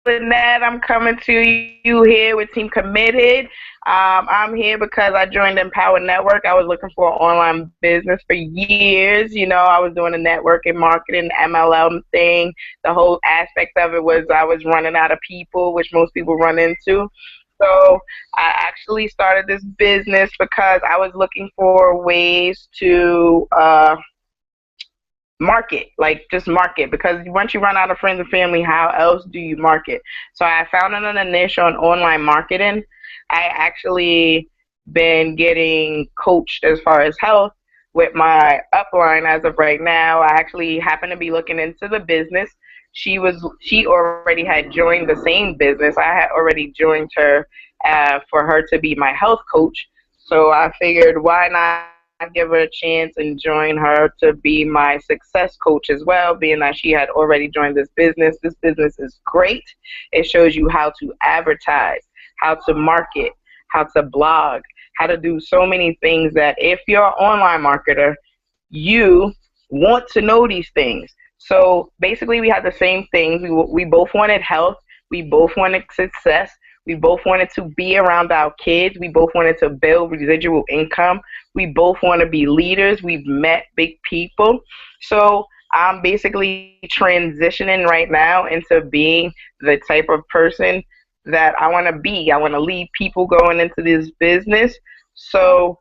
Lynette. I'm coming to you here with Team Committed. I'm here because I joined Empower Network. I was looking for an online business for years. You know, I was doing the networking marketing, MLM thing. The whole aspect of it was I was running out of people, which most people run into. So I actually started this business because I was looking for ways to market, like just market, because once you run out of friends and family, how else do you market? So I found an niche on online marketing. I actually been getting coached as far as health with my upline as of right now. I actually happen to be looking into the business. She already had joined the same business. I had already joined her for her to be my health coach. So I figured, why not give her a chance and join her to be my success coach as well, being that she had already joined this business. This business is great. It shows you how to advertise, how to market, how to blog, how to do so many things that if you're an online marketer, you want to know these things. So basically, we had the same things. We both wanted health. We both wanted success. We both wanted to be around our kids. We both wanted to build residual income. We both want to be leaders. We've met big people. So I'm basically transitioning right now into being the type of person that I want to be. I want to lead people going into this business. So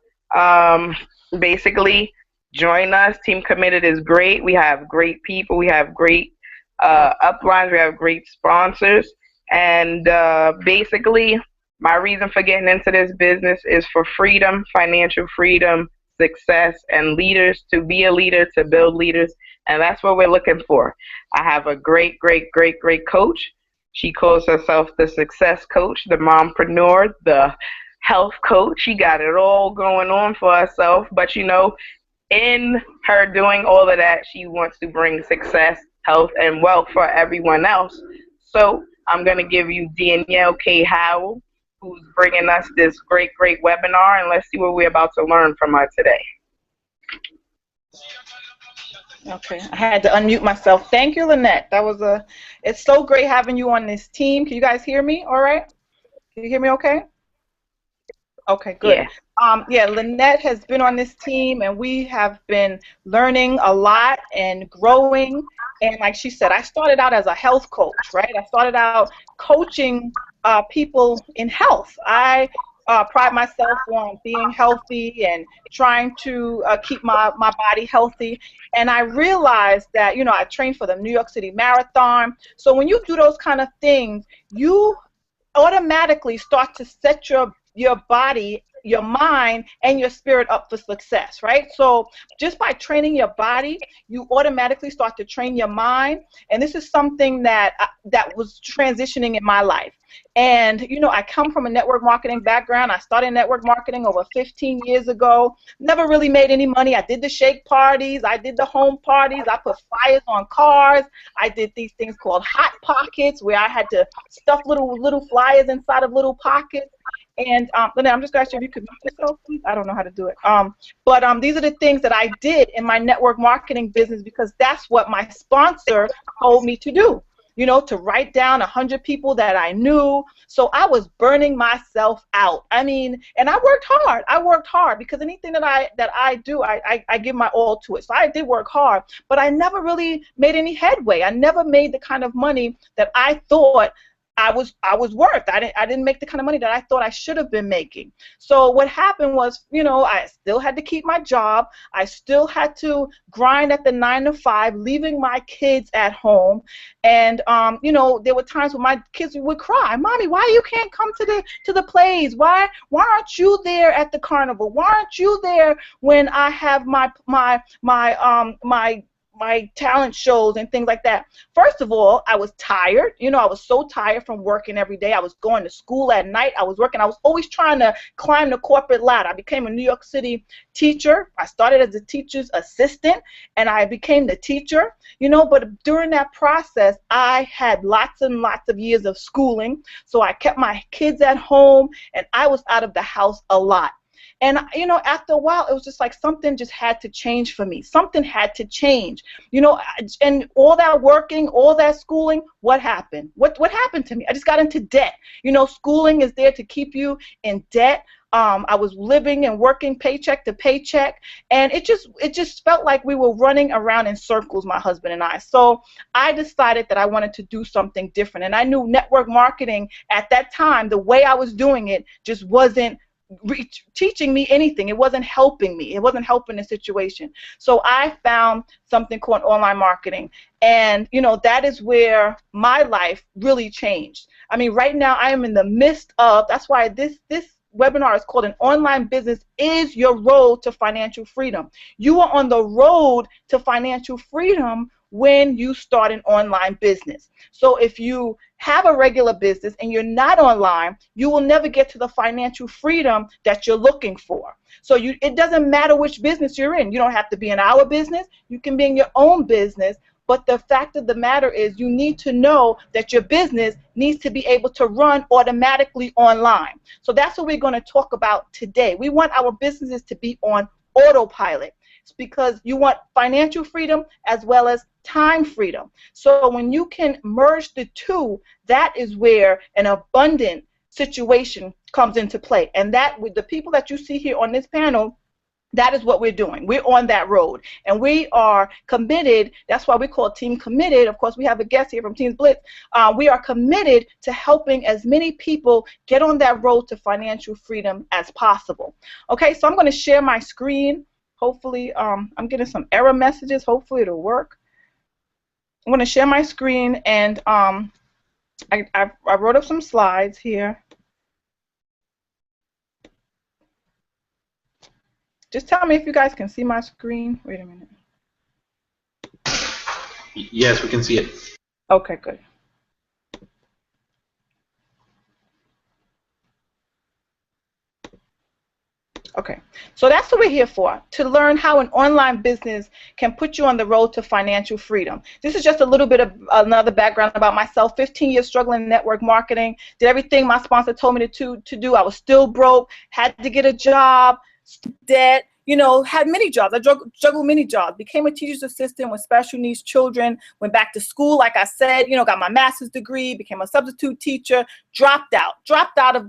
basically, join us. Team Committed is great. We have great people. We have great uplines. We have great sponsors. And basically, my reason for getting into this business is for freedom, financial freedom, success, and leaders, to be a leader, to build leaders. And that's what we're looking for. I have a great, great, great, great coach. She calls herself the success coach, the mompreneur, the health coach. She got it all going on for herself. But you know, in her doing all of that, she wants to bring success, health, and wealth for everyone else. So I'm going to give you Danielle K. Howell, who's bringing us this great, great webinar, and let's see what we're about to learn from her today. Okay, I had to unmute myself. Thank you, Lynette. It's so great having you on this team. Can you guys hear me all right? Can you hear me okay? Okay, good. Yeah, Lynette has been on this team, and we have been learning a lot and growing. And like she said, I started out as a health coach, right? I started out coaching people in health. I pride myself on being healthy and trying to keep my body healthy. And I realized that, you know, I trained for the New York City Marathon. So when you do those kind of things, you automatically start to set your body, your mind, and your spirit up for success, right? So just by training your body, you automatically start to train your mind, and this is something that was transitioning in my life. And, you know, I come from a network marketing background. I started network marketing over 15 years ago. Never really made any money. I did the shake parties. I did the home parties. I put flyers on cars. I did these things called hot pockets, where I had to stuff little flyers inside of little pockets. And Lynette, I'm just going to ask you if you could mute yourself, please. I don't know how to do it. But these are the things that I did in my network marketing business, because that's what my sponsor told me to do. You know, to write down 100 people that I knew. So I was burning myself out. I mean, and I worked hard. I worked hard because anything that I do, I give my all to it. So I did work hard, but I never really made any headway. I never made the kind of money that I thought I was worth. I didn't make the kind of money that I thought I should have been making. So what happened was, you know, I still had to keep my job. I still had to grind at the 9 to 5, leaving my kids at home. And you know, there were times when my kids would cry, "Mommy, why you can't come to the plays? Why aren't you there at the carnival? Why aren't you there when I have my talent shows and things like that?" First of all, I was tired. You know, I was so tired from working every day. I was going to school at night. I was working. I was always trying to climb the corporate ladder. I became a New York City teacher. I started as a teacher's assistant, and I became the teacher. You know, but during that process, I had lots and lots of years of schooling. So I kept my kids at home, and I was out of the house a lot. And, after a while, it was just like something just had to change for me. Something had to change, and all that working, all that schooling, what happened? What happened to me? I just got into debt. Schooling is there to keep you in debt. I was living and working paycheck to paycheck, and it just felt like we were running around in circles, my husband and I. So I decided that I wanted to do something different, and I knew network marketing at that time, the way I was doing it, just wasn't teaching me anything. It wasn't helping me. It wasn't helping the situation. So I found something called online marketing, and that is where my life really changed. I mean, right now I am in the midst of. That's why this webinar is called An Online Business is Your Road to Financial Freedom. You are on the road to financial freedom when you start an online business. So if you have a regular business and you're not online, you will never get to the financial freedom that you're looking for. So it doesn't matter which business you're in. You don't have to be in our business. You can be in your own business. But the fact of the matter is you need to know that your business needs to be able to run automatically online. So that's what we're going to talk about today. We want our businesses to be on autopilot. It's because you want financial freedom as well as time freedom. So when you can merge the two, that is where an abundant situation comes into play. And that with the people that you see here on this panel, that is what we're doing. We're on that road, and we are committed. That's why we call Team Committed. Of course, we have a guest here from Teams Blitz. We are committed to helping as many people get on that road to financial freedom as possible. Okay, so I'm going to share my screen. Hopefully, I'm getting some error messages. Hopefully, it'll work. I'm going to share my screen, and I wrote up some slides here. Just tell me if you guys can see my screen. Wait a minute. Yes, we can see it. Okay, good. Okay, so that's what we're here for, to learn how an online business can put you on the road to financial freedom. This is just a little bit of another background about myself. 15 years struggling in network marketing, did everything my sponsor told me to do. I was still broke, had to get a job, debt, had many jobs. I juggled many jobs, became a teacher's assistant with special needs children, went back to school, like I said, got my master's degree, became a substitute teacher, dropped out of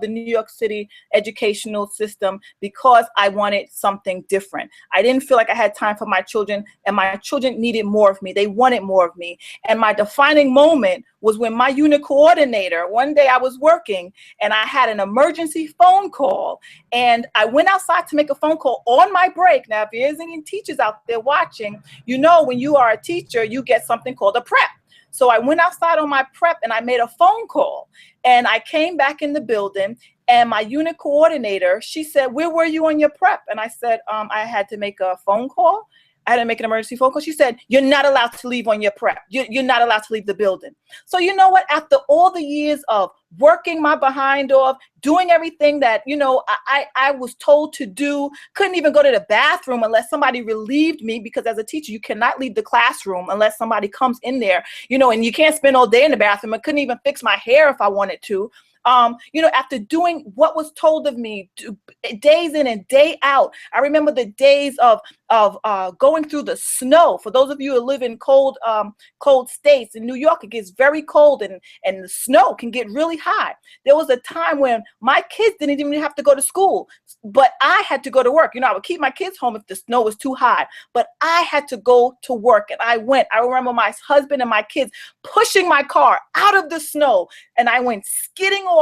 the New York City educational system because I wanted something different. I didn't feel like I had time for my children, and my children needed more of me. They wanted more of me. And my defining moment was when my unit coordinator, one day I was working and I had an emergency phone call, and I went outside to make a phone call on my break. Now, if there's any teachers out there watching, when you are a teacher, you get something called a prep. So I went outside on my prep and I made a phone call, and I came back in the building, and my unit coordinator, she said, "Where were you on your prep?" And I said, I had to make a phone call. I had to make an emergency phone call. She said, "You're not allowed to leave on your prep. You're not allowed to leave the building." So you know what? After all the years of working my behind off, doing everything that, I was told to do, couldn't even go to the bathroom unless somebody relieved me, because as a teacher, you cannot leave the classroom unless somebody comes in there, and you can't spend all day in the bathroom. I couldn't even fix my hair if I wanted to. After doing what was told of me days in and day out, I remember the days of going through the snow. For those of you who live in cold states, in New York, it gets very cold, and the snow can get really high. There was a time when my kids didn't even have to go to school, but I had to go to work. I would keep my kids home if the snow was too high, but I had to go to work, and I went. I remember my husband and my kids pushing my car out of the snow, and I went skidding off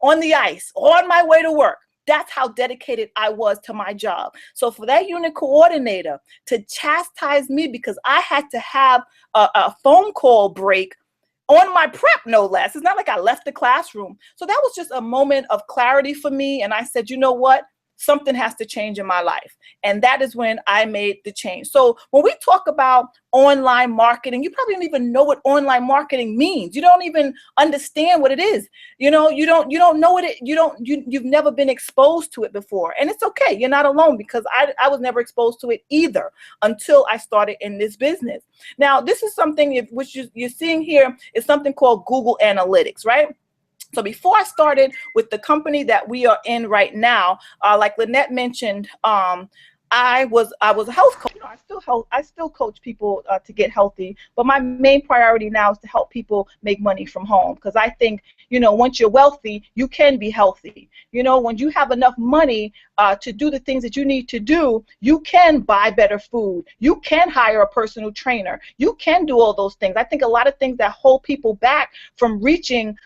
on the ice on my way to work. That's how dedicated I was to my job. So for that unit coordinator to chastise me because I had to have a phone call break on my prep, no less. It's not like I left the classroom. So that was just a moment of clarity for me. And I said, you know what? Something has to change in my life. And that is when I made the change. So when we talk about online marketing, you probably don't even know what online marketing means. You don't even understand what it is. You don't know what you've never been exposed to it before. And it's okay. You're not alone, because I was never exposed to it either until I started in this business. Now, this is something which you're seeing here is something called Google Analytics, right? So before I started with the company that we are in right now, like Lynette mentioned, I was a health coach. I still coach people to get healthy, but my main priority now is to help people make money from home, because I think, once you're wealthy, you can be healthy. When you have enough money to do the things that you need to do, you can buy better food. You can hire a personal trainer. You can do all those things. I think a lot of things that hold people back from reaching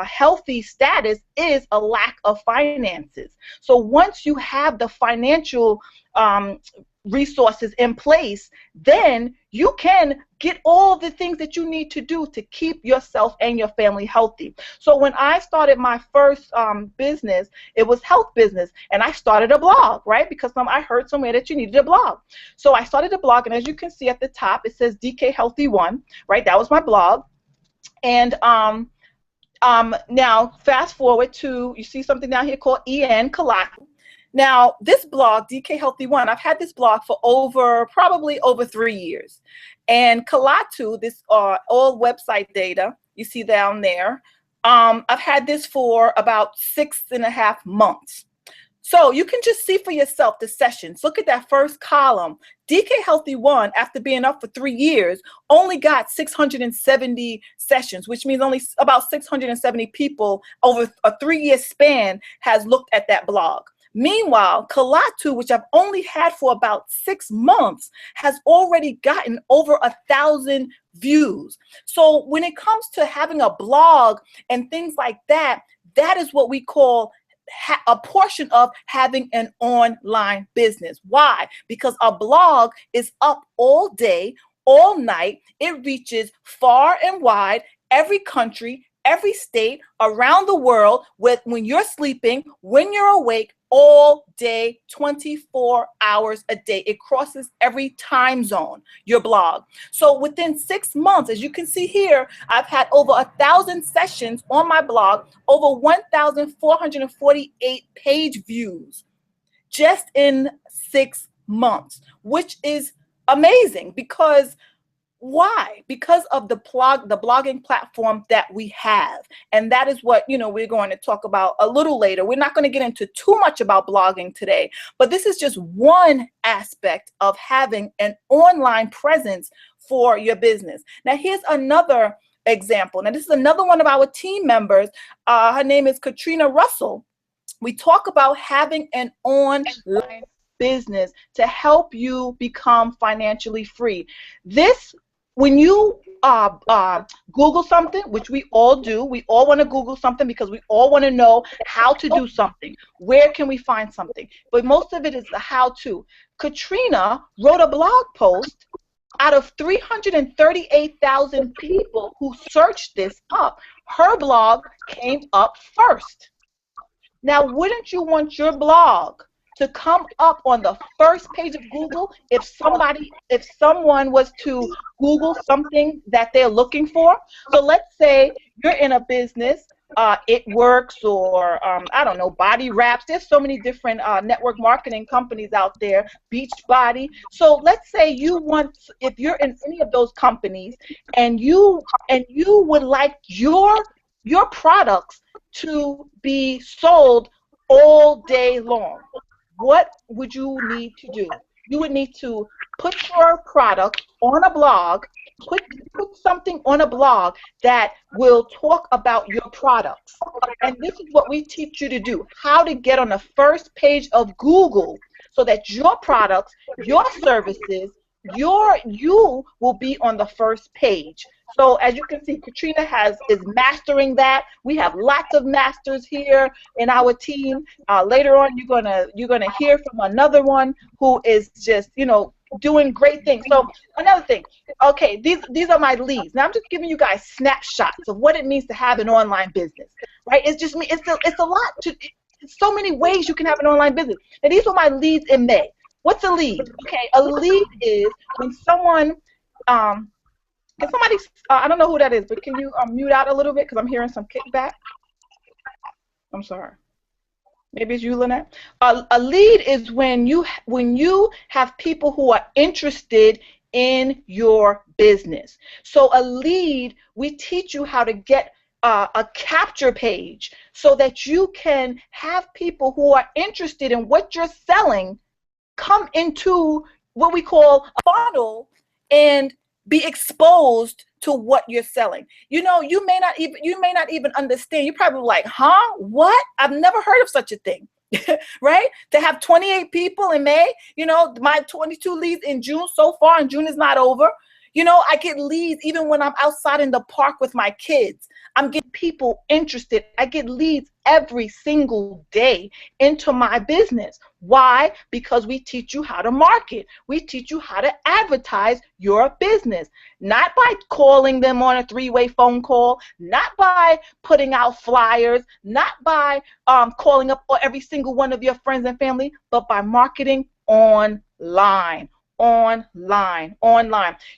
healthy status is a lack of finances. So once you have the financial resources in place, then you can get all the things that you need to do to keep yourself and your family healthy. So when I started my first business, it was health business, and I started a blog, right? Because I heard somewhere that you needed a blog. So I started a blog, and as you can see at the top, it says DK Healthy One, right? That was my blog. And now fast forward to, you see something down here called EN Kalatu. Now, this blog, DK Healthy One, I've had this blog for probably over 3 years. And Kalatu, this all website data you see down there, I've had this for about 6.5 months. So you can just see for yourself the sessions. Look at that first column. DK Healthy One, after being up for 3 years, only got 670 sessions, which means only about 670 people over a 3-year span has looked at that blog. Meanwhile, Kalatu, which I've only had for about 6 months, has already gotten over 1,000 views. So when it comes to having a blog and things like that, that is what we call a portion of having an online business. Why? Because a blog is up all day, all night. It reaches far and wide, every country, every state, around the world, when you're sleeping, when you're awake, all day, 24 hours a day. It crosses every time zone, your blog. So within 6 months, as you can see here, I've had over 1,000 sessions on my blog, over 1,448 page views just in 6 months, which is amazing. Because why? Because of the blogging platform that we have. And that is what, we're going to talk about a little later. We're not going to get into too much about blogging today, but this is just one aspect of having an online presence for your business. Now, here's another example. Now, this is another one of our team members. Her name is Katrina Russell. We talk about having an online business to help you become financially free. When you Google something, which we all do, we all want to Google something because we all want to know how to do something. Where can we find something? But most of it is the how-to. Katrina wrote a blog post. Out of 338,000 people who searched this up, her blog came up first. Now, wouldn't you want your blog to come up on the first page of Google if someone was to Google something that they're looking for? So let's say you're in a business, It Works, or I don't know, Body Wraps. There's so many different network marketing companies out there, Beachbody. So let's say if you're in any of those companies and you would like your products to be sold all day long, what would you need to do? You would need to put your product on a blog, put something on a blog that will talk about your products. And this is what we teach you to do, how to get on the first page of Google so that your products, your services, you will be on the first page. So as you can see, Katrina is mastering that. We have lots of masters here in our team. Later on, you're gonna hear from another one who is just doing great things. So another thing, okay, these are my leads. Now I'm just giving you guys snapshots of what it means to have an online business, right? It's a lot it's so many ways you can have an online business. And these were my leads in May. What's a lead? Okay, a lead is when someone, can somebody, I don't know who that is, but can you mute out a little bit because I'm hearing some kickback? I'm sorry. Maybe it's you, Lynette. A lead is when you have people who are interested in your business. So a lead, we teach you how to get a capture page so that you can have people who are interested in what you're selling come into what we call a funnel and be exposed to what you're selling. You know, you may not even understand. You're probably like, huh? What? I've never heard of such a thing. Right? To have 28 people in May, you know, my 22 leads in June so far, and June is not over. You know, I get leads even when I'm outside in the park with my kids. I'm getting people interested. I get leads every single day into my business. Why? Because we teach you how to market. We teach you how to advertise your business. Not by calling them on a three-way phone call, not by putting out flyers, not by calling up every single one of your friends and family, but by marketing online. Online.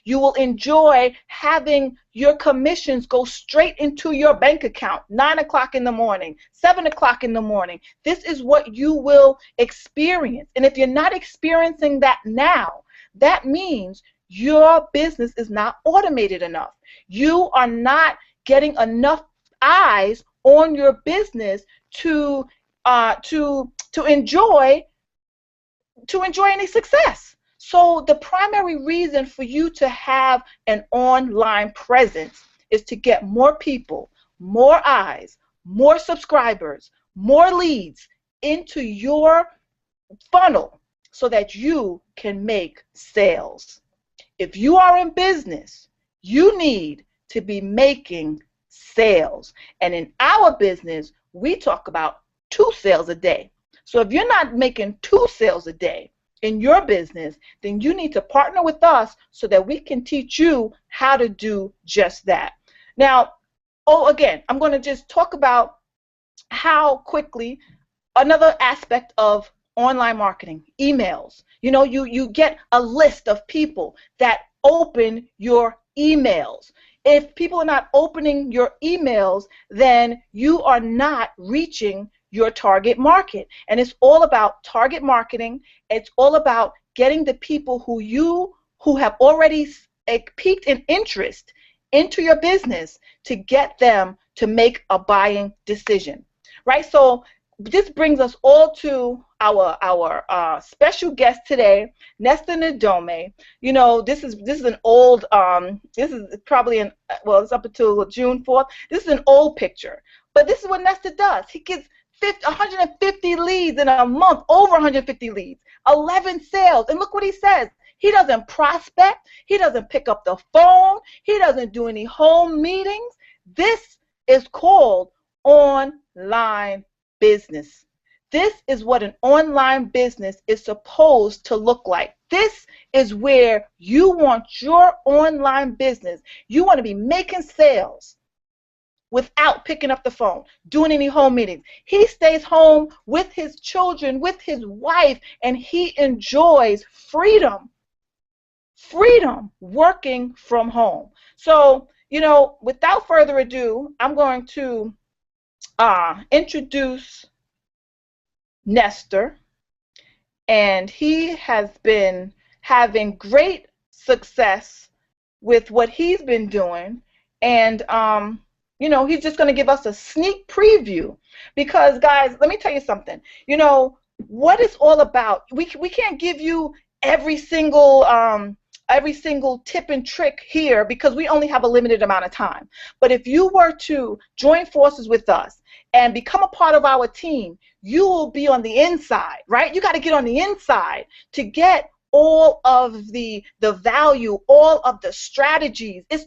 You will enjoy having your commissions go straight into your bank account, 9 o'clock in the morning, 7 o'clock in the morning. This is what you will experience. And if you're not experiencing that now, that means your business is not automated enough. You are not getting enough eyes on your business to enjoy any success. So the primary reason for you to have an online presence is to get more people, more eyes, more subscribers, more leads into your funnel so that you can make sales. If you are in business, you need to be making sales. And in our business, we talk about 2 sales a day. So if you're not making 2 sales a day in your business, then you need to partner with us so that we can teach you how to do just that. Now, again, I'm going to just talk about how quickly another aspect of online marketing, emails. You know, you get a list of people that open your emails. If people are not opening your emails, then you are not reaching your target market. And it's all about target marketing. It's all about getting the people who have already piqued an interest into your business to get them to make a buying decision, right? So this brings us all to our special guest today, Nesta Nadome. You know, this is an old this is probably it's up until June 4th. This is an old picture, but this is what Nesta does. He gets 150 leads in a month, over 150 leads, 11 sales, and look what he says. He doesn't prospect. He doesn't pick up the phone. He doesn't do any home meetings. This is called online business. This is what an online business is supposed to look like. This is where you want your online business. You want to be making sales without picking up the phone, doing any home meetings. He stays home with his children, with his wife, and he enjoys freedom working from home. So, you know, without further ado, I'm going to introduce Nestor, and he has been having great success with what he's been doing, and you know, he's just going to give us a sneak preview because, guys, let me tell you something. You know, what it's all about, we can't give you every single tip and trick here because we only have a limited amount of time. But if you were to join forces with us and become a part of our team, you will be on the inside, right? You got to get on the inside to get all of the value, all of the strategies. It's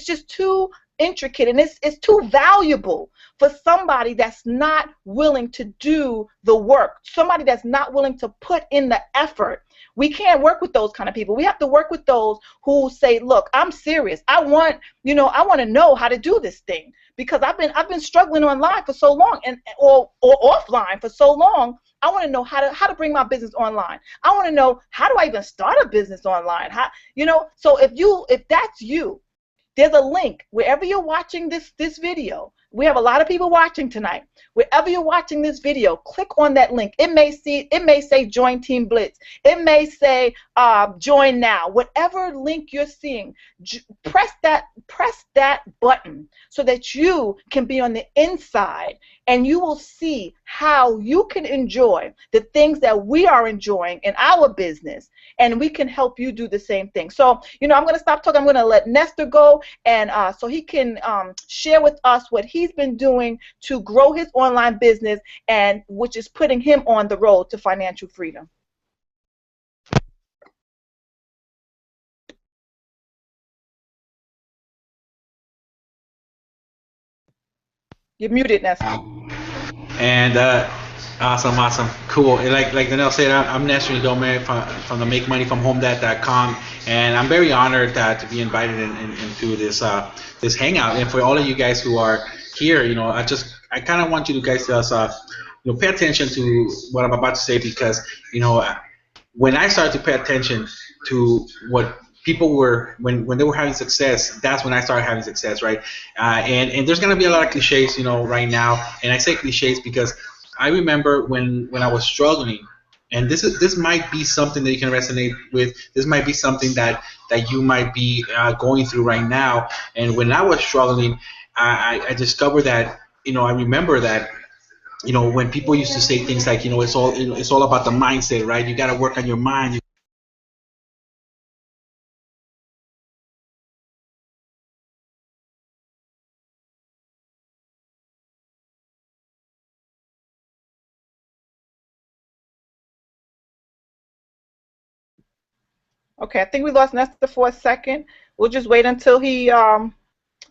just too intricate, and it's too valuable for somebody that's not willing to do the work, somebody that's not willing to put in the effort. We can't work with those kind of people. We have to work with those who say, look, I'm serious. I want to know how to do this thing because I've been struggling online for so long or offline for so long. I want to know how to bring my business online. I want to know, how do I even start a business online? So if that's you, there's a link wherever you're watching this video. we have a lot of people watching tonight. Wherever you're watching this video, click on that link. It may say Join Team Blitz. It may say Join Now. Whatever link you're seeing, press that button so that you can be on the inside, and you will see how you can enjoy the things that we are enjoying in our business, and we can help you do the same thing. So, I'm going to stop talking. I'm going to let Nestor go, and so he can share with us what he's been doing to grow his online business, and which is putting him on the road to financial freedom. You're muted, Nestor. And awesome, cool. And like Danielle said, I'm Nestor Dome from the MakeMoneyFromHomeDad.com, and I'm very honored to be invited into this hangout. And for all of you guys who are here, I kind of want you guys to pay attention to what I'm about to say, because when I started to pay attention to what people were when they were having success, that's when I started having success, right? And there's gonna be a lot of cliches, right now. And I say cliches because I remember when I was struggling, and this might be something that you can resonate with. This might be something that you might be going through right now. And when I was struggling, I discovered that I remember that when people used to say things like it's all about the mindset, right? You got to work on your mind. Okay, I think we lost Nestor for a second. We'll just wait until he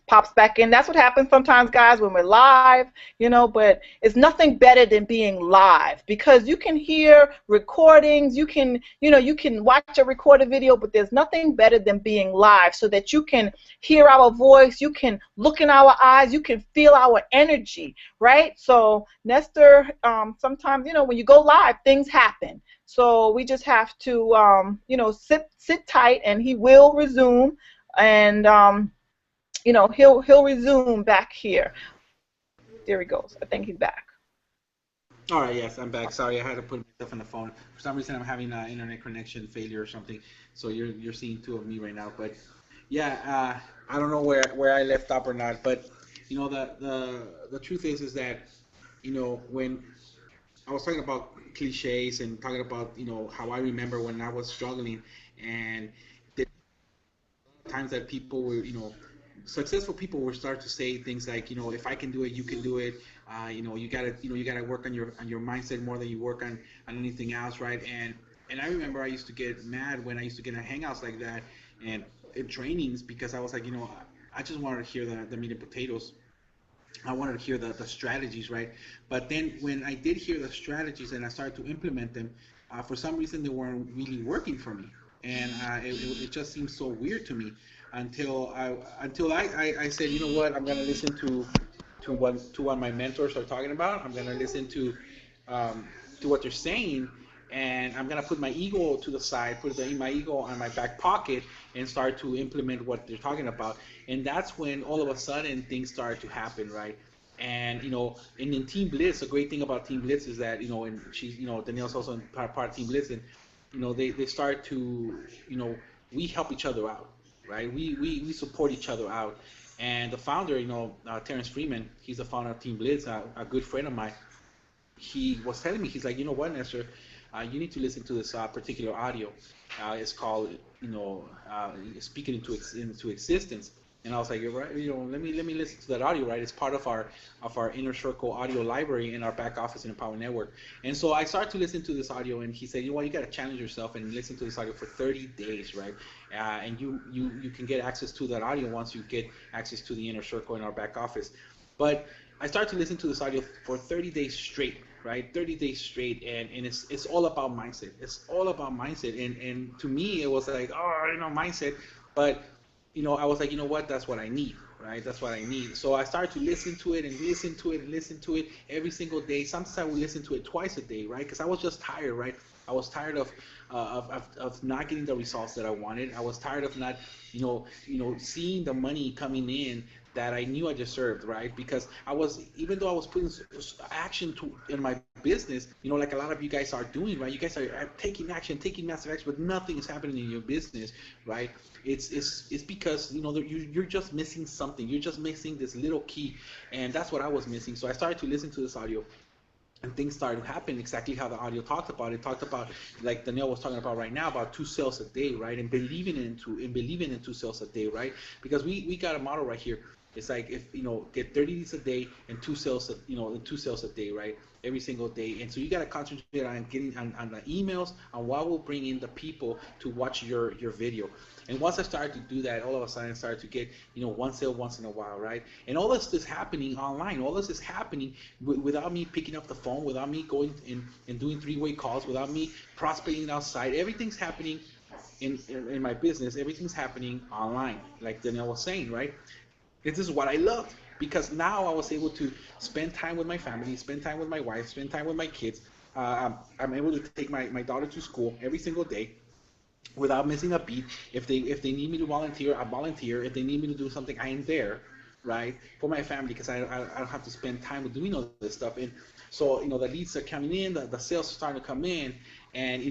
pops back in. That's what happens sometimes, guys, when we're live, but it's nothing better than being live, because you can hear recordings, you can watch a recorded video, but there's nothing better than being live, so that you can hear our voice, you can look in our eyes, you can feel our energy, right? So Nestor, sometimes, when you go live, things happen. So we just have to, sit tight, and he will resume, and he'll resume back here. There he goes. I think he's back. All right, yes, I'm back. Sorry, I had to put myself on the phone. For some reason, I'm having an internet connection failure or something. So you're seeing two of me right now. But yeah, I don't know where I left off or not. But the truth is that when I was talking about cliches and talking about how I remember when I was struggling, and the times that people were successful people will start to say things like if I can do it, you can do it. You gotta work on your mindset more than you work on anything else, right? And I remember I used to get mad when I used to get in hangouts like that and in trainings, because I was like, I just wanted to hear the meat and potatoes. I wanted to hear the strategies, right? But then when I did hear the strategies and I started to implement them, for some reason they weren't really working for me, and it just seemed so weird to me until I said, you know what, I'm gonna listen to what my mentors are talking about. I'm gonna listen to what they're saying, and I'm gonna put my ego to the side, put my ego on my back pocket, and start to implement what they're talking about. And that's when all of a sudden things start to happen, right? And in Team Blitz, the great thing about Team Blitz is that and she's Danielle's also part of Team Blitz, and they start to we help each other out, right? We support each other out. And the founder, Terrence Freeman, he's the founder of Team Blitz, a good friend of mine. He was telling me, he's like, you know what, Nestor, you need to listen to this particular audio. It's called, speaking into existence. And I was like, you're right, let me listen to that audio, right? It's part of our inner circle audio library in our back office in the Power Network. And so I started to listen to this audio, and he said, you know what, you got to challenge yourself and listen to this audio for 30 days, right? And you can get access to that audio once you get access to the inner circle in our back office. But I started to listen to this audio for 30 days straight, right? 30 days straight, and it's all about mindset. It's all about mindset, and to me it was like, mindset, but I was like, you know what? That's what I need, right? That's what I need. So I started to listen to it and listen to it and listen to it every single day. Sometimes I would listen to it twice a day, right? Because I was just tired, right? I was tired of not getting the results that I wanted. I was tired of not, seeing the money coming in that I knew I deserved, right? Because I was, even though I was putting action in my business, like a lot of you guys are doing, right? You guys are taking action, taking massive action, but nothing is happening in your business, right? It's because you're just missing something. You're just missing this little key, and that's what I was missing. So I started to listen to this audio, and things started to happen exactly how the audio talked about. It talked about, like Danielle was talking about right now, about 2 sales a day, right? And believing in 2 sales a day, right? Because we got a model right here. It's like, if get 30 leads a day and 2 sales, and 2 sales a day, right? Every single day. And so you got to concentrate on getting on the emails, on what will bring in the people to watch your video. And once I started to do that, all of a sudden I started to get, 1 sale once in a while, right? And all this is happening online. All this is happening without me picking up the phone, without me going and doing 3-way calls, without me prospecting outside. Everything's happening in my business. Everything's happening online, like Danielle was saying, right? This is what I loved, because now I was able to spend time with my family, spend time with my wife, spend time with my kids. I'm able to take my daughter to school every single day without missing a beat. If they need me to volunteer, I volunteer. If they need me to do something, I am there, right, for my family, because I don't have to spend time with doing all this stuff. And so the leads are coming in, the sales are starting to come in, and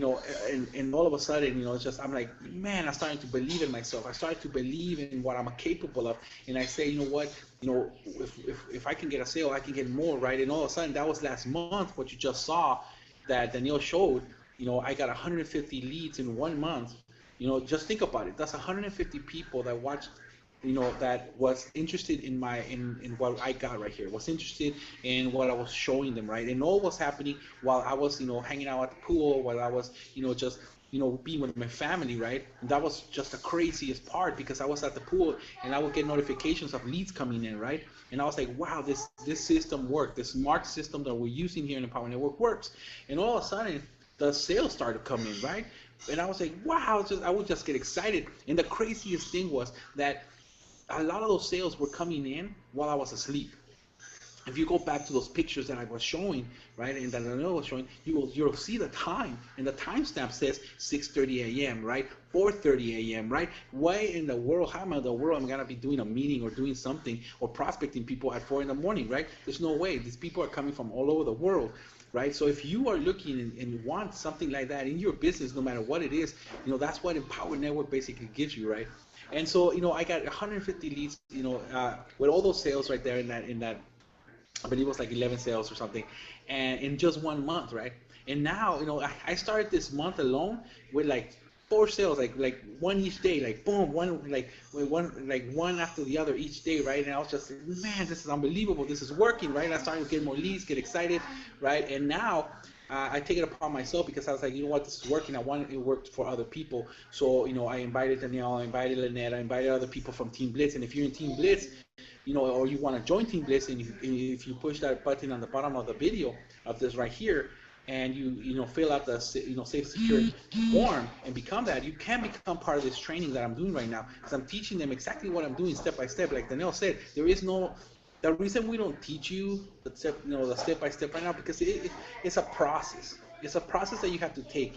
and all of a sudden, it's just, I'm like, man, I'm starting to believe in myself. I started to believe in what I'm capable of, and I say, what, if I can get a sale, I can get more, right? And all of a sudden, that was last month, what you just saw that Danielle showed. I got 150 leads in 1 month. Just think about it. That's 150 people that watched, that was interested in what I got right here, was interested in what I was showing them, right? And all was happening while I was, hanging out at the pool, while I was, just, being with my family, right? And that was just the craziest part, because I was at the pool and I would get notifications of leads coming in, right? And I was like, wow, this system worked. This smart system that we're using here in the Power Network works. And all of a sudden, the sales started coming, right? And I was like, wow, I would just get excited. And the craziest thing was that a lot of those sales were coming in while I was asleep. If you go back to those pictures that I was showing, right, and that Danielle was showing, you'll see the time, and the timestamp says 6:30 a.m., right, 4:30 a.m., right? Why in the world, how am I in the world I'm gonna be doing a meeting or doing something or prospecting people at 4 in the morning, right? There's no way. These people are coming from all over the world, right? So if you are looking and want something like that in your business, no matter what it is, that's what Empower Network basically gives you, right? And so, I got 150 leads, with all those sales right there in that. I believe it was like 11 sales or something, and in just 1 month, right? And now, I started this month alone with like 4 sales, like one each day, like boom, one after the other each day, right? And I was just like, man, this is unbelievable. This is working, right? And I started to get more leads, get excited, right? And now I take it upon myself, because I was like, what, this is working. I want it worked for other people. So, I invited Danielle, I invited Lynette, I invited other people from Team Blitz. And if you're in Team Blitz, or you want to join Team Blitz, and if you push that button on the bottom of the video of this right here, and you fill out the safe secure form and become that, you can become part of this training that I'm doing right now, because I'm teaching them exactly what I'm doing step by step. Like Danielle said, the reason we don't teach you the step by step right now, because it's a process. It's a process that you have to take.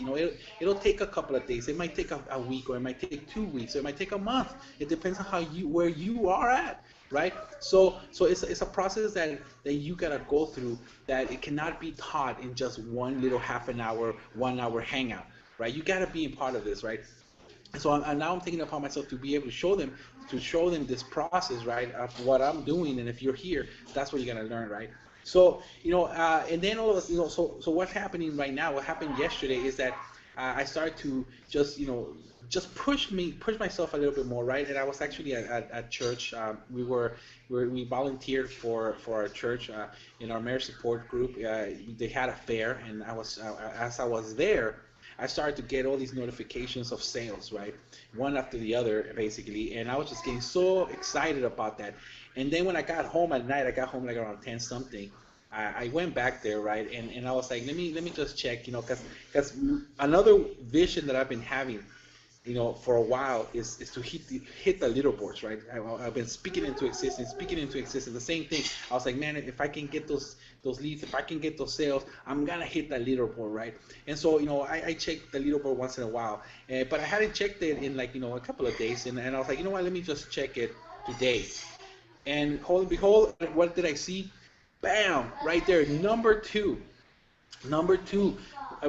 It'll take a couple of days. It might take a week, or it might take 2 weeks, or it might take a month. It depends on where you are at, right? So it's a process that you gotta go through, that it cannot be taught in just one little half an hour, 1 hour hangout, right? You gotta be a part of this, right? So now I'm taking it upon myself to be able to show them this process, right, of what I'm doing. And if you're here, that's what you're gonna learn, right? So and then all of us, so what's happening right now? What happened yesterday is that I started to just push myself a little bit more, right? And I was actually at church. We volunteered for our church in our marriage support group. They had a fair, and as I was there, I started to get all these notifications of sales, right? One after the other, basically. And I was just getting so excited about that. And then when I got home at night, I got home like around 10 something. I went back there, right? And I was like, let me just check, because another vision that I've been having for a while is to hit the leaderboards, right? I've been speaking into existence. The same thing. I was like, man, if I can get those leads, if I can get those sales, I'm gonna hit that leaderboard, right? And so, I check the leaderboard once in a while, but I hadn't checked it in like a couple of days, and I was like, you know what? Let me just check it today. And hold and behold, what did I see? Bam! Right there, number two,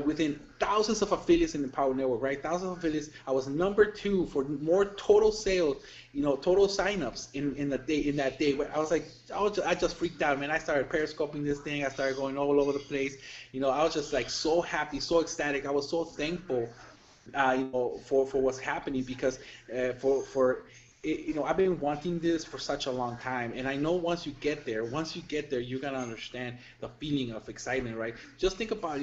within thousands of affiliates in the Power Network, right? Thousands of affiliates. I was number two for more total sales, total signups in that day. I was like, I just freaked out, man. I started periscoping this thing. I started going all over the place. I was just like so happy, so ecstatic. I was so thankful, for what's happening because for I've been wanting this for such a long time, and I know once you get there, you're gonna understand the feeling of excitement, right? Just think about,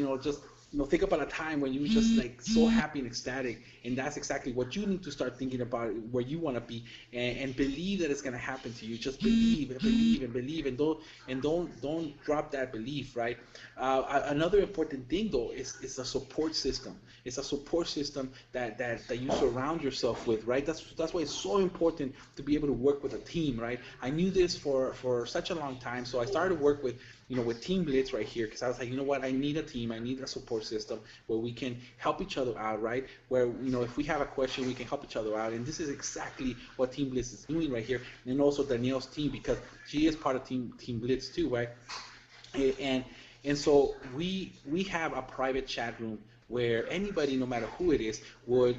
think about a time when you were just like so happy and ecstatic, and that's exactly what you need to start thinking about, where you want to be, and believe that it's gonna happen to you. Just believe and believe and believe, and don't drop that belief, right? Another important thing though is a support system. It's a support system that you surround yourself with, right? That's why it's so important to be able to work with a team, right? I knew this for such a long time, so I started to work with Team Blitz right here, because I was like, you know what, I need a team, I need a support system where we can help each other out, right? Where if we have a question, we can help each other out, and this is exactly what Team Blitz is doing right here, and also Danielle's team, because she is part of Team Blitz too, right? And so we have a private chat room where anybody, no matter who it is, will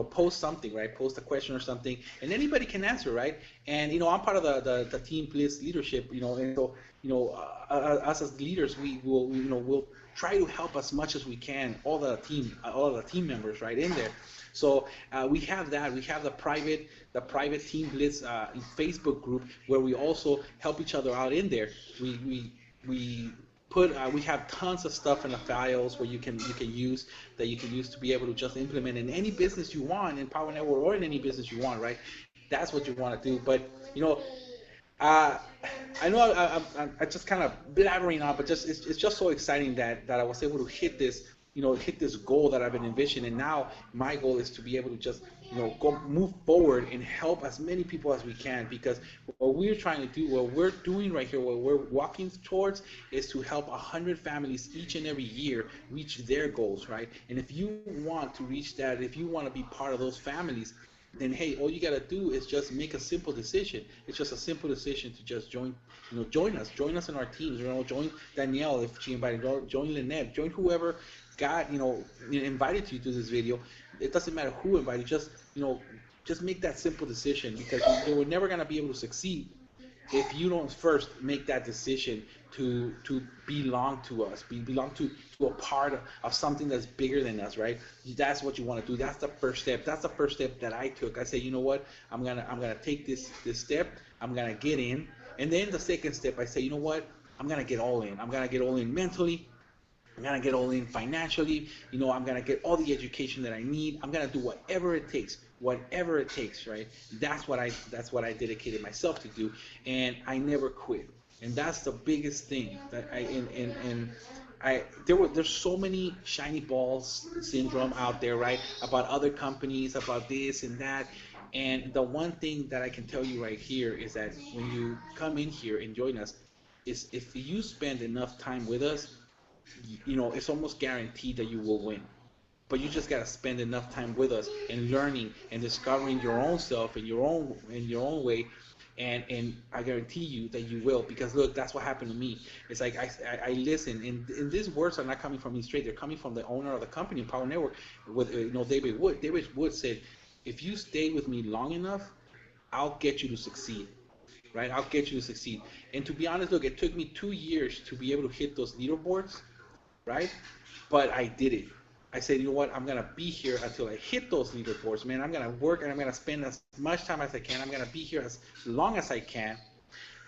post something, right? Post a question or something, and anybody can answer, right? And I'm part of the Team Blitz leadership, and so us as leaders, we'll try to help as much as we can, all the team members, right, in there. So we have that. We have the private Team Blitz Facebook group where we also help each other out in there. We have tons of stuff in the files where you can use to be able to just implement in any business you want in Power Network, or in any business you want, right? That's what you want to do. But uh, I know I just kind of blabbering on, but it's just so exciting that I was able to hit this goal that I've been envisioning. And now my goal is to be able to just go move forward and help as many people as we can, because what we're trying to do, what we're doing right here, what we're walking towards, is to help 100 families each and every year reach their goals, right? And if you want to reach that, if you want to be part of those families, then hey, all you gotta do is just make a simple decision. It's just a simple decision to just join us in our teams. Join Danielle if she invited, join Lynette, join whoever got invited you to this video. It doesn't matter who invited. Just make that simple decision, because you're never gonna be able to succeed if you don't first make that decision to belong to us, belong to a part of something that's bigger than us, right? That's what you want to do. That's the first step. That's the first step that I took. I say, you know what? I'm gonna take this step. I'm gonna get in, and then the second step, I say, you know what? I'm gonna get all in. I'm gonna get all in mentally. I'm gonna get all in financially. I'm gonna get all the education that I need. I'm gonna do whatever it takes, right? That's what I dedicated myself to do, and I never quit. And that's the biggest thing that there's so many shiny balls syndrome out there, right? About other companies, about this and that. And the one thing that I can tell you right here is that when you come in here and join us, is if you spend enough time with us, it's almost guaranteed that you will win. But you just gotta spend enough time with us and learning and discovering your own self in your own way, and I guarantee you that you will. Because look, that's what happened to me. It's like I listen, and these words are not coming from me straight. They're coming from the owner of the company, Power Network, with David Wood. David Wood said, if you stay with me long enough, I'll get you to succeed. Right? I'll get you to succeed. And to be honest, look, it took me 2 years to be able to hit those leaderboards, right? But I did it. I said, you know what? I'm gonna be here until I hit those leaderboards, man. I'm gonna work, and I'm gonna spend as much time as I can. I'm gonna be here as long as I can,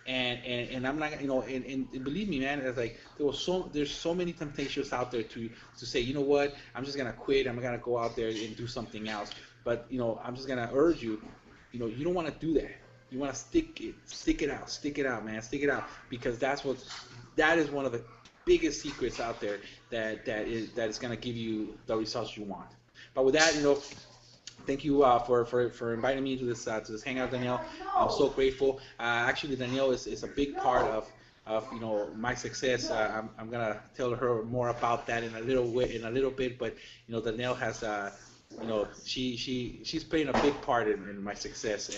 and I'm not, and believe me, man. It's like there's so many temptations out there to say, you know what? I'm just gonna quit. I'm gonna go out there and do something else. But I'm just gonna urge you. You don't want to do that. You want to stick it out, man. Stick it out, because that is one of the biggest secrets out there that is going to give you the results you want. But with that, thank you for inviting me to this hangout, Danielle. I'm so grateful. Actually, Danielle is a big part of my success. I'm gonna tell her more about that in a little bit. But Danielle has she's playing a big part in my success,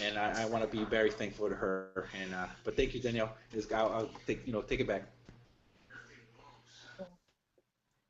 and I want to be very thankful to her. And but thank you, Danielle. I'll take it back.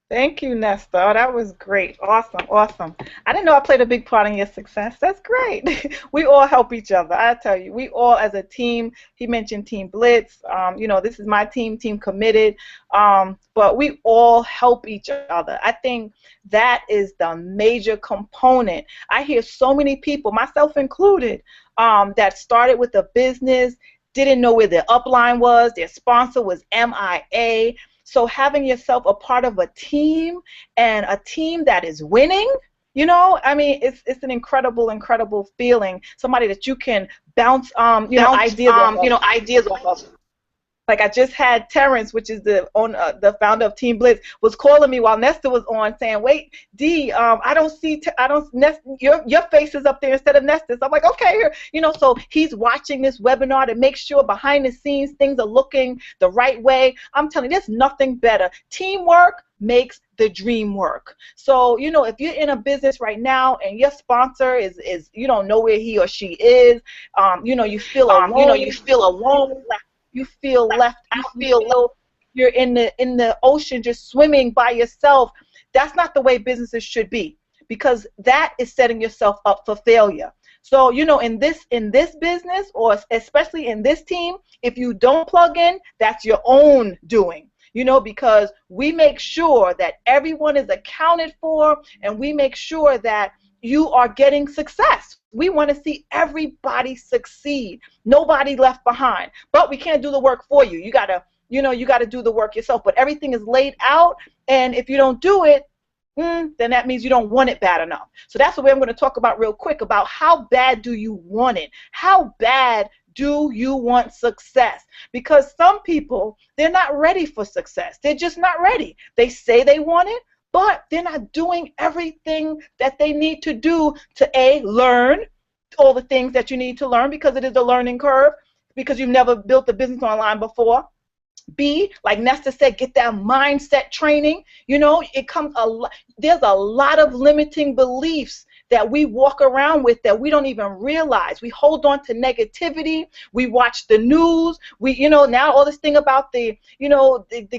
Thank you, Nesta. Oh, that was great. Awesome, awesome. I didn't know I played a big part in your success. That's great. We all help each other. I tell you, we all as a team. He mentioned Team Blitz. This is my team, Team Committed. But we all help each other. I think that is the major component. I hear so many people, myself included, that started with a business, didn't know where their upline was, their sponsor was MIA. So having yourself a part of a team and a team that is winning, it's an incredible feeling. Somebody that you can bounce, ideas off of. Like I just had Terrence, which is the founder of Team Blitz, was calling me while Nesta was on, saying, "Wait, D, I don't see, your face is up there instead of Nesta's." I'm like, "Okay, here." So he's watching this webinar to make sure behind the scenes things are looking the right way. I'm telling you, there's nothing better. Teamwork makes the dream work. So if you're in a business right now and your sponsor is you don't know where he or she is, you feel alone. You feel left out. You feel you're in the ocean just swimming by yourself. That's not the way businesses should be, because that is setting yourself up for failure. So in this business, or especially in this team, if you don't plug in, that's your own doing. Because we make sure that everyone is accounted for, and we make sure that you are getting success. We want to see everybody succeed, nobody left behind. But we can't do the work for you. You gotta do the work yourself. But everything is laid out, and if you don't do it, then that means you don't want it bad enough. So that's the way I'm going to talk about real quick about how bad do you want it? How bad do you want success? Because some people, they're not ready for success. They're just not ready. They say they want it, but they're not doing everything that they need to do to learn all the things that you need to learn, because it is a learning curve, because you've never built a business online before. B, like Nesta said, get that mindset training. There's a lot of limiting beliefs that we walk around with that we don't even realize. We hold on to negativity. We watch the news. Now all this thing about the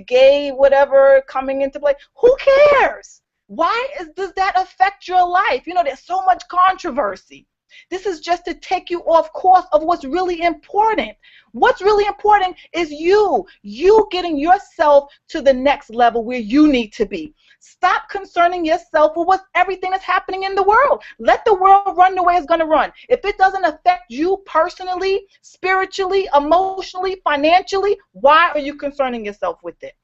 gay whatever coming into play. Who cares? Why does that affect your life? There's so much controversy. This is just to take you off course of what's really important. What's really important is you getting yourself to the next level where you need to be. Stop concerning yourself with everything that's happening in the world. Let the world run the way it's going to run. If it doesn't affect you personally, spiritually, emotionally, financially, why are you concerning yourself with it?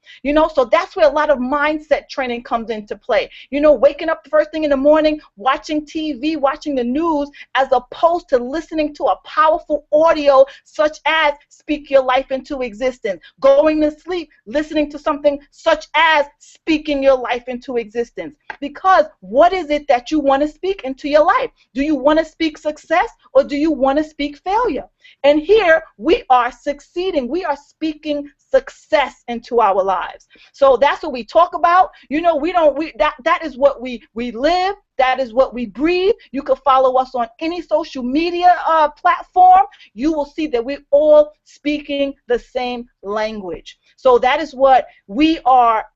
So that's where a lot of mindset training comes into play. Waking up the first thing in the morning, watching TV, watching the news, as opposed to listening to a powerful audio such as Speak Your Life into Existence. Going to sleep, listening to something such as Speaking Your Life into Existence. Because what is it that you want to speak into your life? Do you want to speak success, or do you want to speak failure? And here we are succeeding. We are speaking success into our lives. So that's what we talk about. That is what we live. That is what we breathe. You can follow us on any social media platform. You will see that we're all speaking the same language. So that is what we are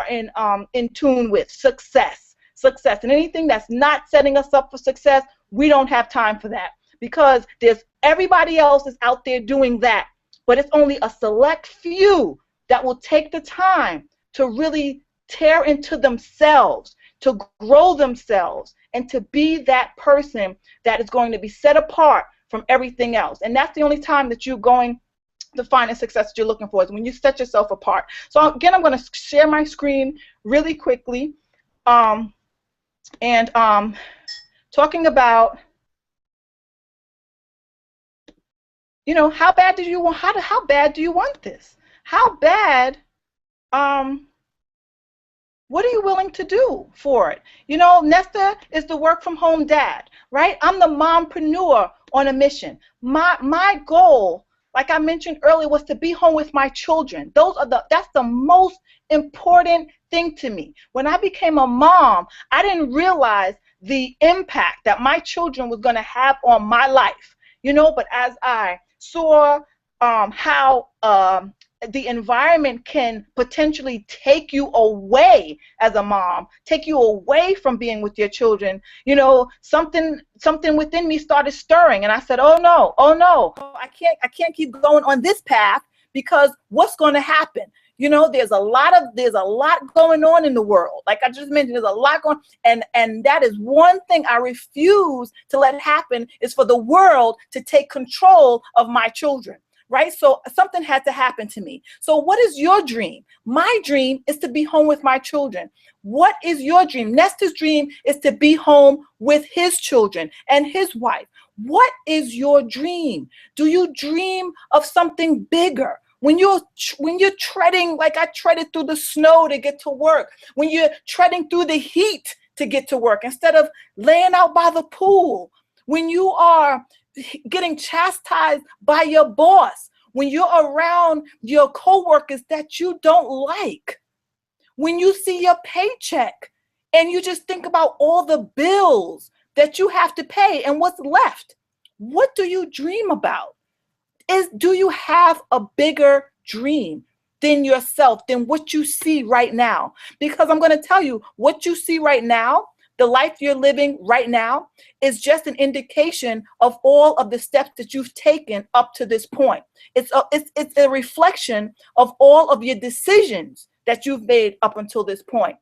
in tune with: success. And anything that's not setting us up for success, we don't have time for that, because everybody else is out there doing that. But it's only a select few that will take the time to really tear into themselves, to grow themselves, and to be that person that is going to be set apart from everything else. And that's the only time that you're going to find the success that you're looking for, is when you set yourself apart. So again, I'm going to share my screen really quickly, talking about, how bad do you want? How bad do you want this? How bad What are you willing to do for it? You know, Nesta is the work from home dad, right? I'm the mompreneur on a mission. My goal, like I mentioned earlier, was to be home with my children. That's the most important thing to me. When I became a mom, I didn't realize the impact that my children was going to have on my life. You know, but as I saw how the environment can potentially take you away as a mom, take you away from being with your children, you know, something within me started stirring, and I said, oh no, I can't keep going on this path, because what's going to happen? You know, there's a lot going on in the world. Like I just mentioned, there's a lot going, and that is one thing I refuse to let happen, is for the world to take control of my children. Right? So something had to happen to me. So what is your dream? My dream is to be home with my children. What is your dream? Nesta's dream is to be home with his children and his wife. What is your dream? Do you dream of something bigger? When you're treading, like I treaded through the snow to get to work, when you're treading through the heat to get to work instead of laying out by the pool, when you are getting chastised by your boss, when you're around your coworkers that you don't like, when you see your paycheck and you just think about all the bills that you have to pay and what's left, what do you dream about? Do you have a bigger dream than yourself, than what you see right now? Because I'm going to tell you, what you see right now, the life you're living right now, is just an indication of all of the steps that you've taken up to this point. It's a reflection of all of your decisions that you've made up until this point.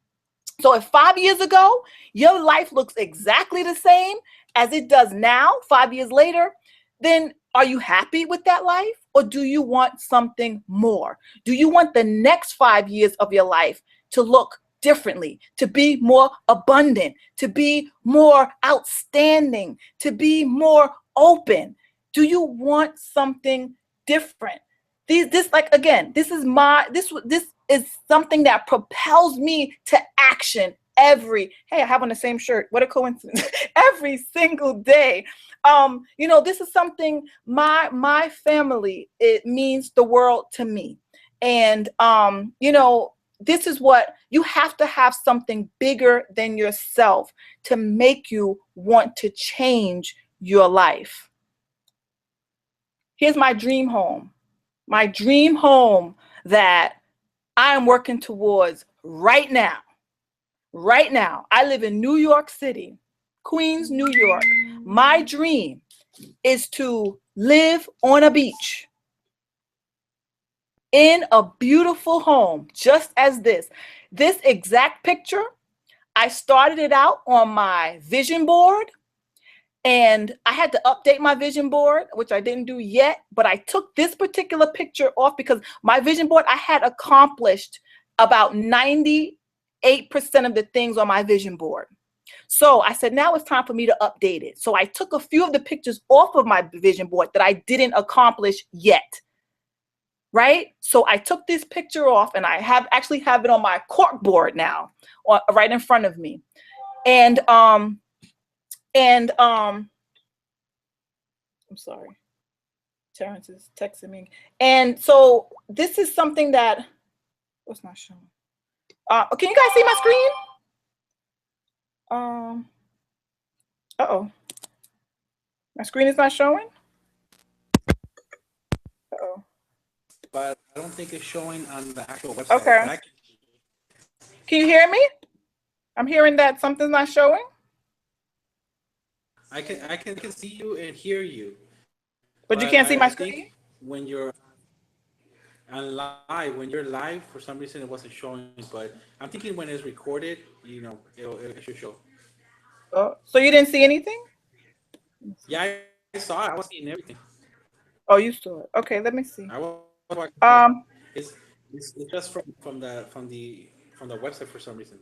So if 5 years ago, your life looks exactly the same as it does now, 5 years later, then are you happy with that life? Or do you want something more? Do you want the next 5 years of your life to look differently, to be more abundant, to be more outstanding, to be more open? Do you want something different? This is something that propels me to action hey, I have on the same shirt. What a coincidence. Every single day. You know, this is something, my family, it means the world to me. And, you know, this is what you have to have, something bigger than yourself to make you want to change your life. Here's my dream home. My dream home that I am working towards right now. Right now, I live in New York City, Queens, New York. My dream is to live on a beach in a beautiful home, just as this. This exact picture, I started it out on my vision board, and I had to update my vision board, which I didn't do yet, but I took this particular picture off because my vision board, I had accomplished about 98% of the things on my vision board. So I said, now it's time for me to update it. So I took a few of the pictures off of my vision board that I didn't accomplish yet. Right? So I took this picture off, and I actually have it on my cork board now, right in front of me. And I'm sorry, Terrence is texting me. And so this is something that, what's not showing? Can you guys see my screen? Uh-oh. My screen is not showing? Uh-oh. But I don't think it's showing on the actual website. Okay. Can you hear me? I'm hearing that something's not showing. I can see you and hear you. But you can't see my screen? When you're when you're live, for some reason it wasn't showing, but I'm thinking when it's recorded, you know, it should show. Oh, so you didn't see anything? Yeah, I saw it. I was seeing everything. Oh, you saw it. Okay, let me see. It's just from the website for some reason.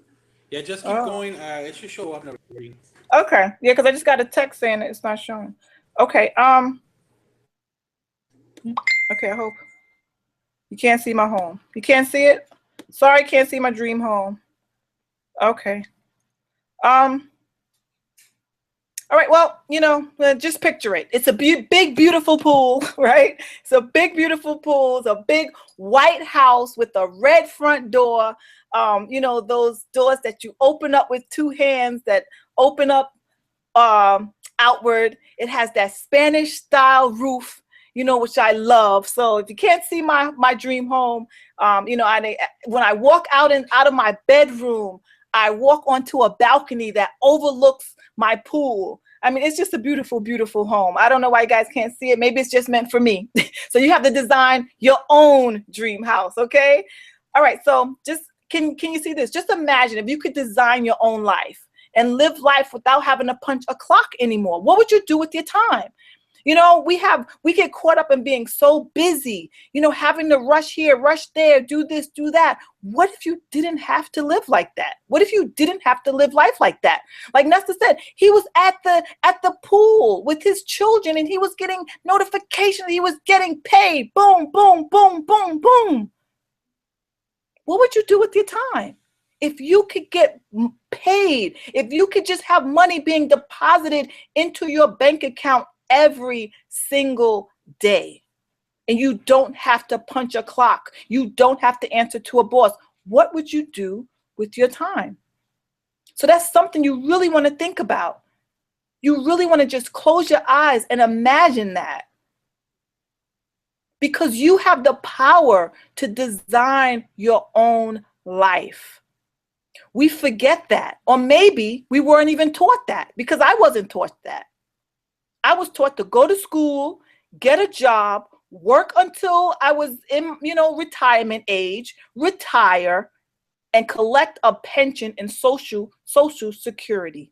Yeah, just keep going. It should show up on the recording. Okay. Yeah, because I just got a text saying it's not showing. Okay. Okay, I hope you can't see my home. You can't see it? Sorry, can't see my dream home. Okay. All right, well, just picture it. It's a big, beautiful pool, right? It's a big, beautiful pool. It's a big white house with a red front door. Those doors that you open up with two hands that open up outward. It has that Spanish style roof, which I love. So if you can't see my dream home, when I walk out of my bedroom, I walk onto a balcony that overlooks my pool. I mean, it's just a beautiful, beautiful home. I don't know why you guys can't see it. Maybe it's just meant for me. So you have to design your own dream house, okay? All right, so just can you see this? Just imagine if you could design your own life and live life without having to punch a clock anymore. What would you do with your time? We get caught up in being so busy, having to rush here, rush there, do this, do that. What if you didn't have to live like that? What if you didn't have to live life like that? Like Nesta said, he was at the pool with his children and he was getting notifications. He was getting paid. Boom, boom, boom, boom, boom. What would you do with your time? If you could get paid, if you could just have money being deposited into your bank account every single day, and you don't have to punch a clock, you don't have to answer to a boss, what would you do with your time? So that's something you really want to think about. You really want to just close your eyes and imagine that. Because you have the power to design your own life. We forget that. Or maybe we weren't even taught that, because I wasn't taught that. I was taught to go to school, get a job, work until I was in, retirement age, retire, and collect a pension and social security.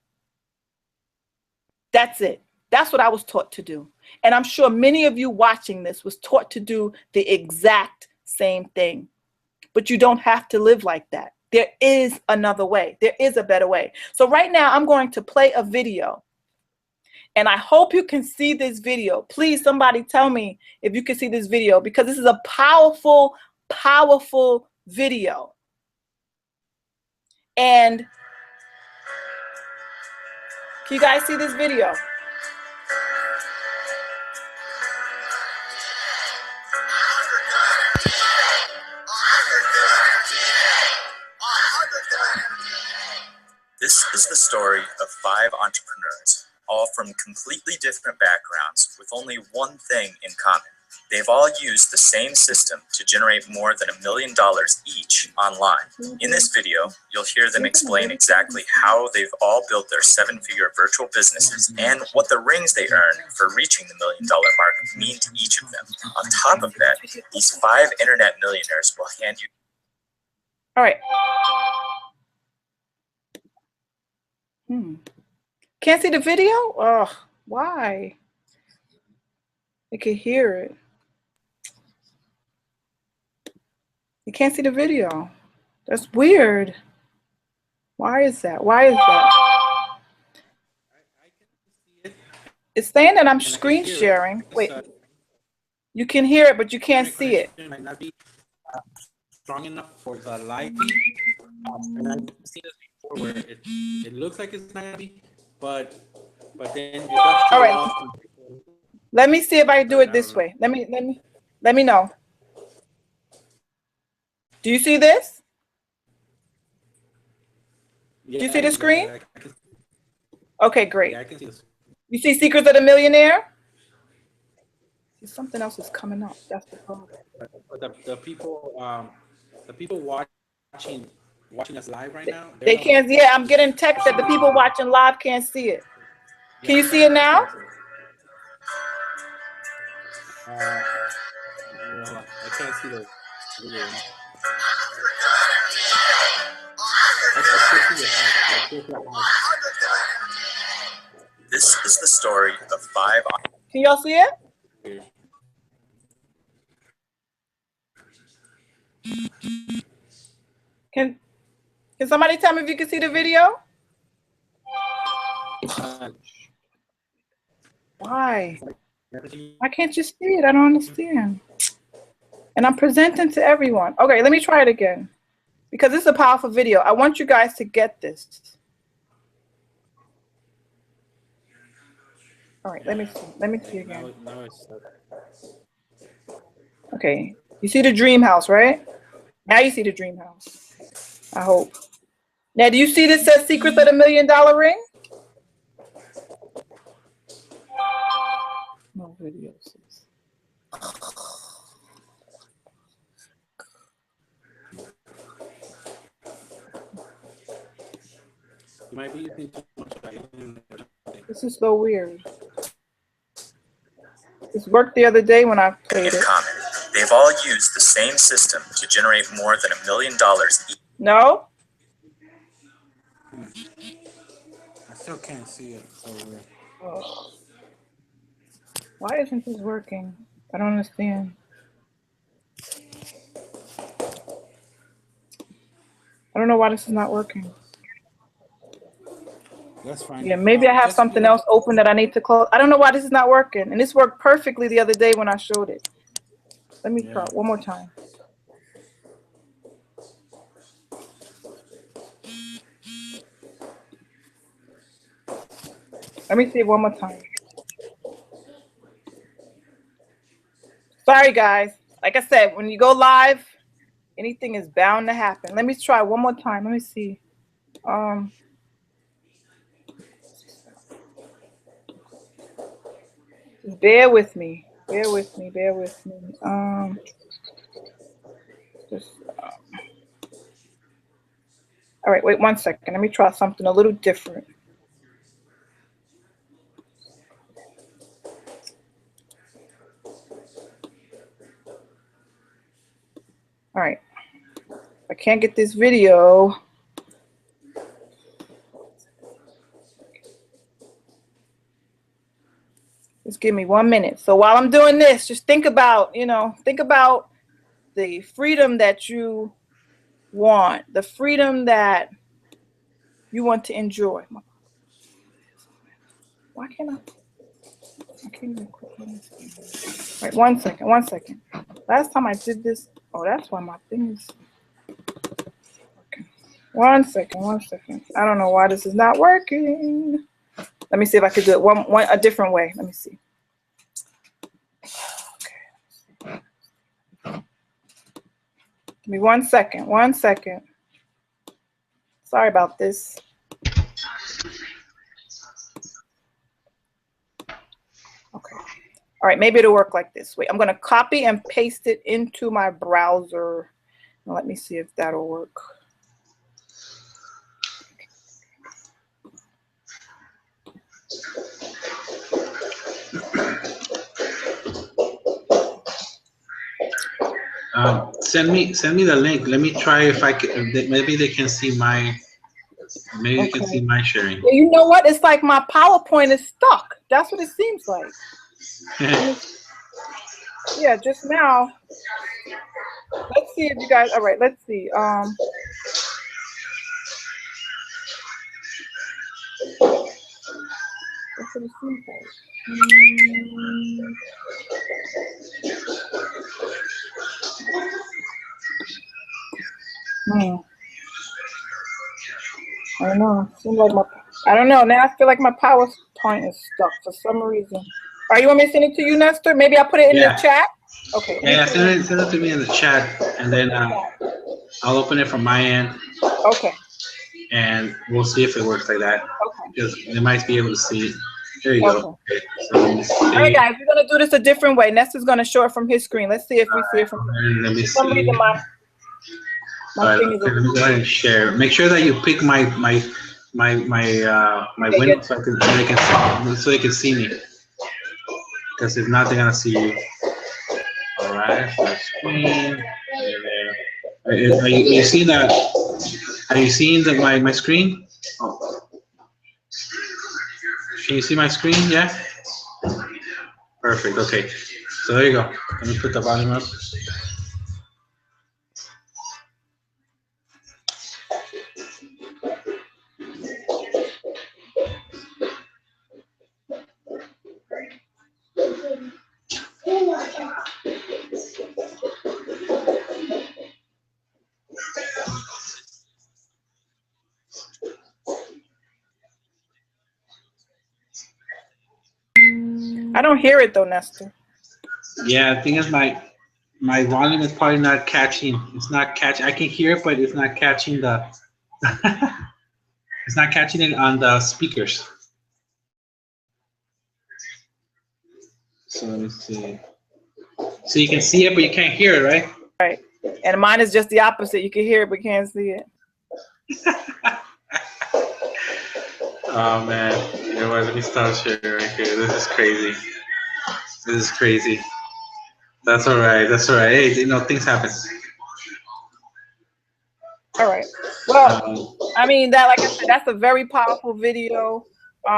That's it. That's what I was taught to do. And I'm sure many of you watching this was taught to do the exact same thing. But you don't have to live like that. There is another way. There is a better way. So right now I'm going to play a video. And I hope you can see this video. Please, somebody tell me if you can see this video, because this is a powerful, powerful video. And can you guys see this video? This is the story of 5 entrepreneurs, all from completely different backgrounds with only one thing in common. They've all used the same system to generate more than $1 million each online. In this video, you'll hear them explain exactly how they've all built their 7-figure virtual businesses and what the rings they earn for reaching the $1 million mark mean to each of them. On top of that, these 5 internet millionaires will hand you... All right. Can't see the video? Oh, why? You can hear it. You can't see the video. That's weird. Why is that? Why is that? I can see it. It's saying that I'm screen sharing. Wait. You can hear it, but you can't see it. It might not be strong enough for the lighting. And I've seen this before where it looks like it's not gonna be, but then it does. All right. Let me see if I do it this way. Let me know. Do you see this? Yeah, do you see the screen? I can, okay, great. yeah, I can see this. You see Secrets of the Millionaire? Something else is coming up. That's the problem. But the people watching us live right now, they can't. Yeah, I'm getting text that the people watching live can't see it. Can you see it now? I can't see the video. This is the story of 5... Can y'all see it? Can somebody tell me if you can see the video? Why? Why can't you see it? I don't understand. And I'm presenting to everyone. Okay, let me try it again. because it's a powerful video. I want you guys to get this. All right, let me see. Let me see again. Now it's Okay, you see the dream house, right? Now you see the dream house. I hope. Now, do you see this says Secrets of the $1 Million Ring? No videos. You might be using too much. This is so weird. This worked the other day when I played it. In common, they've all used the same system to generate more than $1 million each. No? I still can't see it. So weird. Oh. Why isn't this working? I don't understand. I don't know why this is not working. That's fine. Yeah, maybe I have something else open that I need to close. I don't know why this is not working. And this worked perfectly the other day when I showed it. Let me try one more time. Let me see it one more time. Sorry, guys. Like I said, when you go live, anything is bound to happen. Let me try one more time. Let me see. Just bear with me. Bear with me. Bear with me. All right, wait 1 second. Let me try something a little different. All right. I can't get this video. Just give me 1 minute. So while I'm doing this, just think about, think about the freedom that you want, the freedom that you want to enjoy. Why can't I can't even click on this. All right, 1 second, 1 second. Last time I did this, oh, that's why my thing is. Okay. 1 second, 1 second. I don't know why this is not working. Let me see if I could do it a different way. Let me see. Okay. Give me 1 second, 1 second. Sorry about this. Okay. All right, maybe it'll work like this. Wait, I'm going to copy and paste it into my browser. Let me see if that'll work. Send me the link. Let me try if I can. Maybe they can see my. Maybe they can see my sharing. Yeah, you know what? It's like my PowerPoint is stuck. That's what it seems like. Yeah, just now. Let's see if you guys. All right, let's see. That's what it seems like. I don't know. Seems like I don't know. Now I feel like my PowerPoint is stuck for some reason. All right, you want me to send it to you, Nestor? Maybe I'll put it in the chat. Okay. Yeah, send it to me in the chat, and then I'll open it from my end. Okay. And we'll see if it works like that. Okay. Because they might be able to see it. There you go. Okay. So all right, guys, we're gonna do this a different way. Nestor's gonna show it from his screen. Let's see if we see it from. Let me see. For some reason, my thing is. Let me go ahead and share. Make sure that you pick my window so they can see me. Because if not, they're gonna see you. All right. So screen. Are you seeing that? Are you seeing my screen? Oh. Can you see my screen? Yeah? Perfect. Okay. So there you go. Let me put the volume up. I don't hear it though, Nestor. Yeah, the thing is my volume is probably not catching. It's not catching. I can hear it, but it's not catching the. It's not catching it on the speakers. So let me see. So you can see it, but you can't hear it, right? Right. And mine is just the opposite. You can hear it, but can't see it. Oh man. You know what? Let me stop sharing right here. This is crazy. This is crazy. That's all right. That's all right. Hey, you know, things happen. All right. Well, I mean, that, like I said, that's a very powerful video. You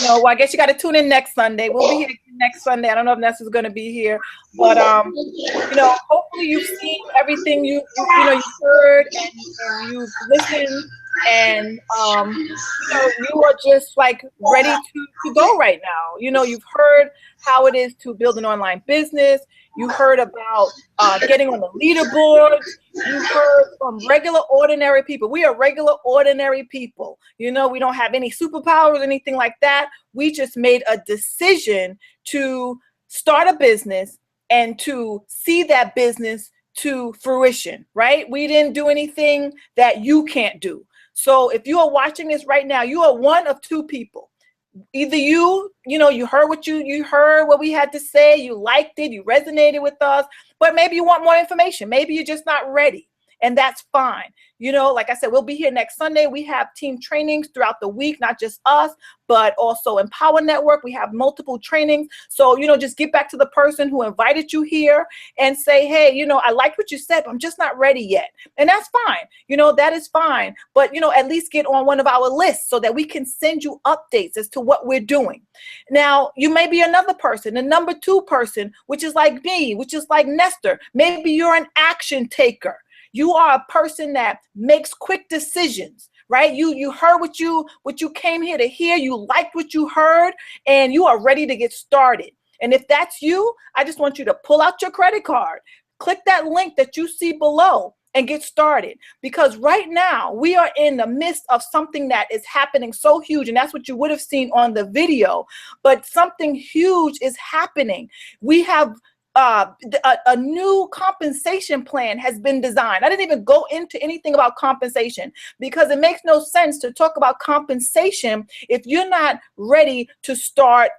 know, well, I guess you got to tune in next Sunday. We'll be here next Sunday. I don't know if Nessa's going to be here, but you know, hopefully you've seen everything you know you've heard and you've listened, and you know, you are just like ready to go right now. You know, you've heard how it is to build an online business. You heard about getting on the leaderboards. You heard from regular, ordinary people. We are regular, ordinary people. You know, we don't have any superpowers or anything like that. We just made a decision to start a business and to see that business to fruition, right? We didn't do anything that you can't do. So if you are watching this right now, you are one of two people. Either you know, you heard what you heard what we had to say, you liked it, you resonated with us, but maybe you want more information. Maybe you're just not ready, and that's fine. You know, like I said, we'll be here next Sunday. We have team trainings throughout the week, not just us, but also Empower Network. We have multiple trainings. So, you know, just get back to the person who invited you here and say, hey, you know, I liked what you said, but I'm just not ready yet. And that's fine. You know, that is fine. But, you know, at least get on one of our lists so that we can send you updates as to what we're doing. Now, you may be another person, a number two person, which is like me, which is like Nestor. Maybe you're an action taker. You are a person that makes quick decisions, right? You heard what you came here to hear. You liked what you heard, and you are ready to get started. And if that's you, I just want you to pull out your credit card, click that link that you see below, and get started. Because right now we are in the midst of something that is happening so huge, and that's what you would have seen on the video. But something huge is happening. We have a new compensation plan has been designed. I didn't even go into anything about compensation because it makes no sense to talk about compensation if you're not ready to start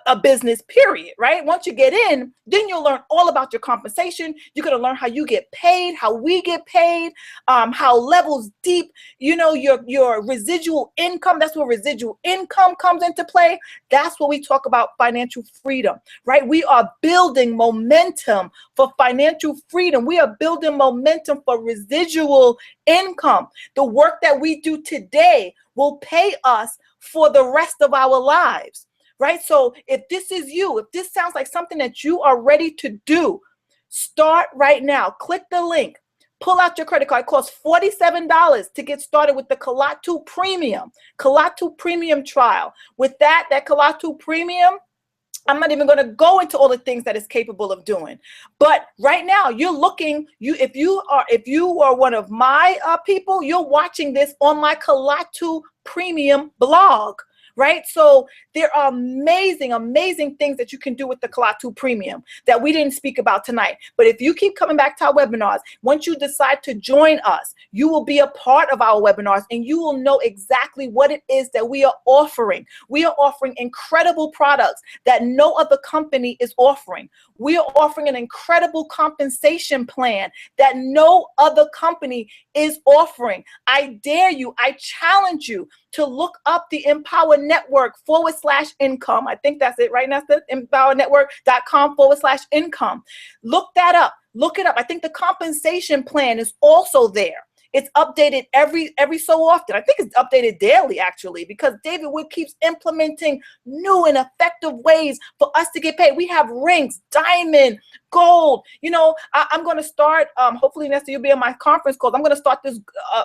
a business, period, right? Once you get in, then you'll learn all about your compensation. You're going to learn how you get paid, how we get paid, how levels deep, you know, your residual income. That's where residual income comes into play. That's what we talk about financial freedom, right? We are building momentum for financial freedom. We are building momentum for residual income. The work that we do today will pay us for the rest of our lives. Right? So if this is you, if this sounds like something that you are ready to do, start right now. Click the link. Pull out your credit card. It costs $47 to get started with the Kalatu Premium. Kalatu Premium trial. With that Kalatu Premium, I'm not even going to go into all the things that it's capable of doing. But right now, you're looking, if you are one of my people, you're watching this on my Kalatu Premium blog. Right? So there are amazing, amazing things that you can do with the Kalatu Premium that we didn't speak about tonight. But if you keep coming back to our webinars, once you decide to join us, you will be a part of our webinars and you will know exactly what it is that we are offering. We are offering incredible products that no other company is offering. We are offering an incredible compensation plan that no other company is offering. I dare you, I challenge you to look up the Empower Network /income. I think that's it right now. That's empowernetwork.com /income. Look that up. Look it up. I think the compensation plan is also there. It's updated every so often. I think it's updated daily, actually, because David Wood keeps implementing new and effective ways for us to get paid. We have rings, diamond, gold. You know, I'm going to start, hopefully, Nestor, you'll be on my conference calls. I'm going to start this,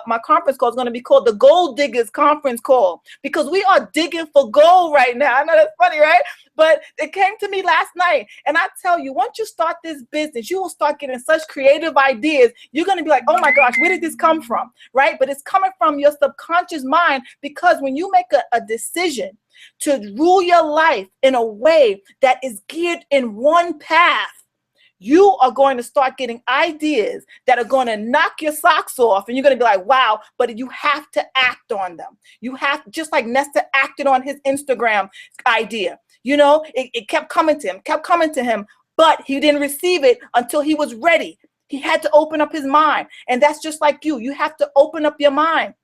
my conference call is going to be called the Gold Diggers Conference Call, because we are digging for gold right now. I know that's funny, right? But it came to me last night, and I tell you, once you start this business, you will start getting such creative ideas. You're going to be like, oh my gosh, where did this come from, right? But it's coming from your subconscious mind, because when you make a decision to rule your life in a way that is geared in one path, you are going to start getting ideas that are going to knock your socks off, and you're going to be like, wow, but you have to act on them. You have, just like Nesta acted on his Instagram idea. You know, it kept coming to him, but he didn't receive it until he was ready. He had to open up his mind. And that's just like you. You have to open up your mind.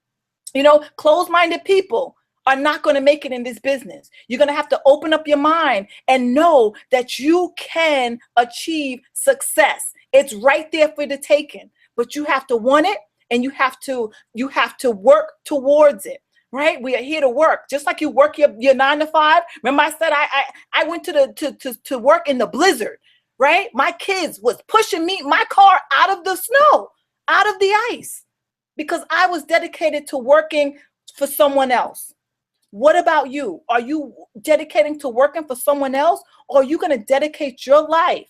You know, closed-minded people are not going to make it in this business. You're going to have to open up your mind and know that you can achieve success. It's right there for the taking, but you have to want it, and you have to work towards it. Right? We are here to work, just like you work your 9 to 5. Remember, I said I went to work in the blizzard. Right? My kids was pushing my car out of the snow, out of the ice, because I was dedicated to working for someone else. What about you? Are you dedicating to working for someone else, or are you going to dedicate your life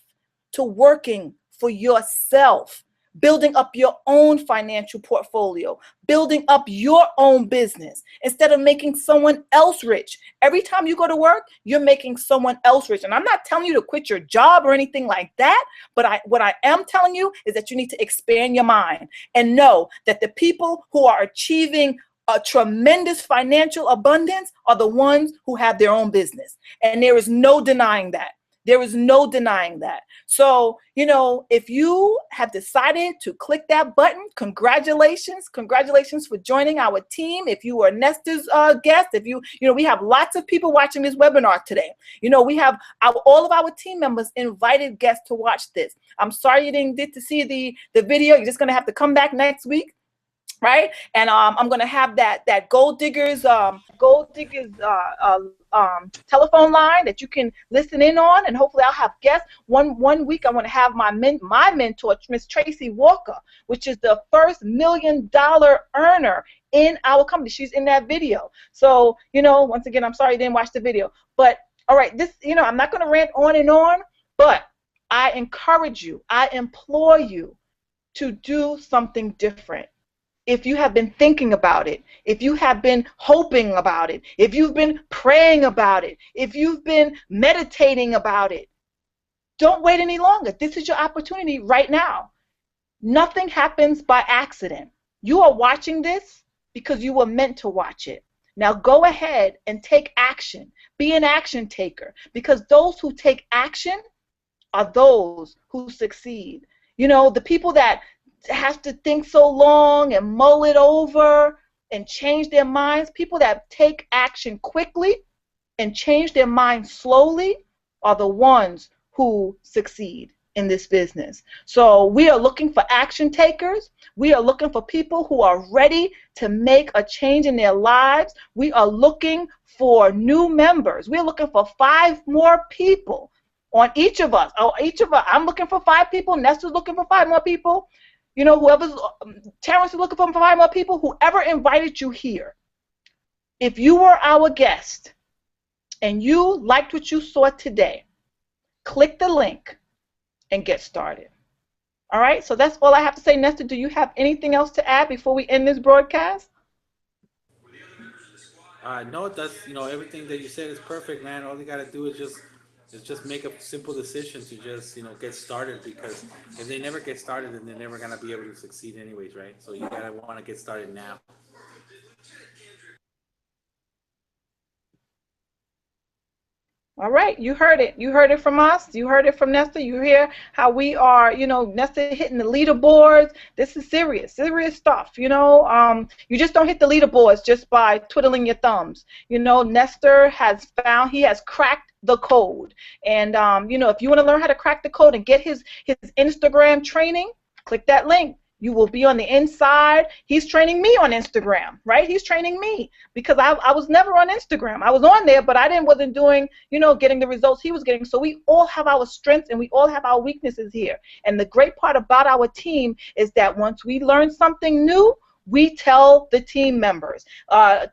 to working for yourself, building up your own financial portfolio, building up your own business instead of making someone else rich? Every time you go to work, you're making someone else rich. And I'm not telling you to quit your job or anything like that, but what I am telling you is that you need to expand your mind and know that the people who are achieving a tremendous financial abundance are the ones who have their own business. And there is no denying that. There is no denying that. So, you know, if you have decided to click that button, congratulations. Congratulations for joining our team. If you are Nesta's guest, we have lots of people watching this webinar today. You know, we have all of our team members invited guests to watch this. I'm sorry you didn't get to see the video. You're just going to have to come back next week. Right? And I'm going to have that Gold Diggers telephone line that you can listen in on, and hopefully I'll have guests. One week I want to have my mentor, Miss Tracy Walker, which is the first $1 million earner in our company. She's in that video. So, you know, once again, I'm sorry you didn't watch the video. But all right, I'm not going to rant on and on, but I encourage you, I implore you to do something different. If you have been thinking about it, if you have been hoping about it, if you've been praying about it, if you've been meditating about it, don't wait any longer. This is your opportunity right now. Nothing happens by accident. You are watching this because you were meant to watch it. Now go ahead and take action. Be an action taker, because those who take action are those who succeed. You know, the people that have to think so long and mull it over and change their minds, people that take action quickly and change their minds slowly, are the ones who succeed in this business. So we are looking for action takers. We are looking for people who are ready to make a change in their lives. We are looking for new members. We're looking for 5 more people on each of us. I'm looking for 5 people. Nesta's looking for 5 more people. You know, Terrence is looking for 5 more people. Whoever invited you here, if you were our guest and you liked what you saw today, click the link and get started. All right, so that's all I have to say. Nesta, do you have anything else to add before we end this broadcast? No, everything that you said is perfect, man. All you got to do is just make a simple decision to just, get started, because if they never get started, then they're never going to be able to succeed anyways, right? So you got to want to get started now. All right, you heard it. You heard it from us. You heard it from Nesta. You hear how we are, Nesta hitting the leaderboards. This is serious stuff, You just don't hit the leaderboards just by twiddling your thumbs. Nesta has cracked the code. And, if you want to learn how to crack the code and get his Instagram training, click that link. You will be on the inside. He's training me on Instagram, right? He's training me, because I was never on Instagram. I was on there, but I wasn't doing, getting the results he was getting. So we all have our strengths and we all have our weaknesses here. And the great part about our team is that once we learn something new, we tell the team members.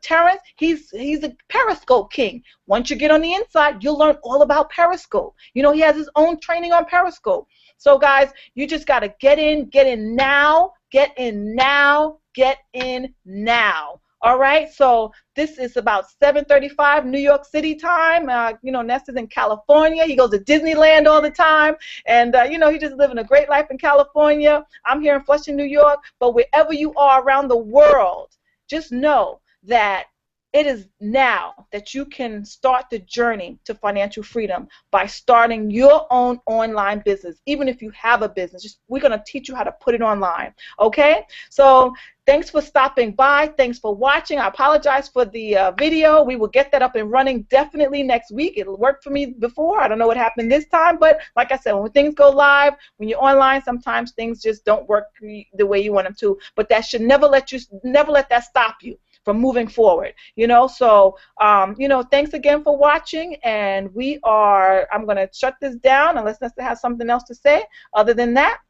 Terrence, he's a Periscope king. Once you get on the inside, you'll learn all about Periscope. You know, he has his own training on Periscope. So guys, you just got to get in now, get in now, get in now. All right, so this is about 7:35 New York City time. You know, Ness is in California. He goes to Disneyland all the time. And, you know, he's just living a great life in California. I'm here in Flushing, New York. But wherever you are around the world, just know that it is now that you can start the journey to financial freedom by starting your own online business. Even if you have a business, we're going to teach you how to put it online. Okay? So thanks for stopping by. Thanks for watching. I apologize for the video. We will get that up and running definitely next week. It'll work for me before. I don't know what happened this time, but like I said, when things go live, when you're online, sometimes things just don't work the way you want them to. But that should never let that stop you from moving forward, you know. So, you know, thanks again for watching, and I'm going to shut this down unless Nesta has something else to say. Other than that,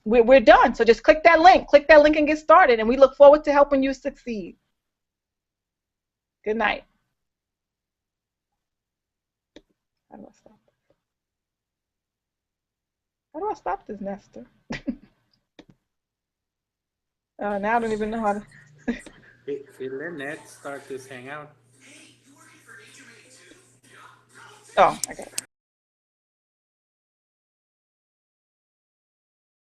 we're done. So just click that link and get started, and we look forward to helping you succeed. Good night. How do I stop this, Nesta? Now I don't even know how to. Hey, Lynette, start this hangout. Oh, I got it.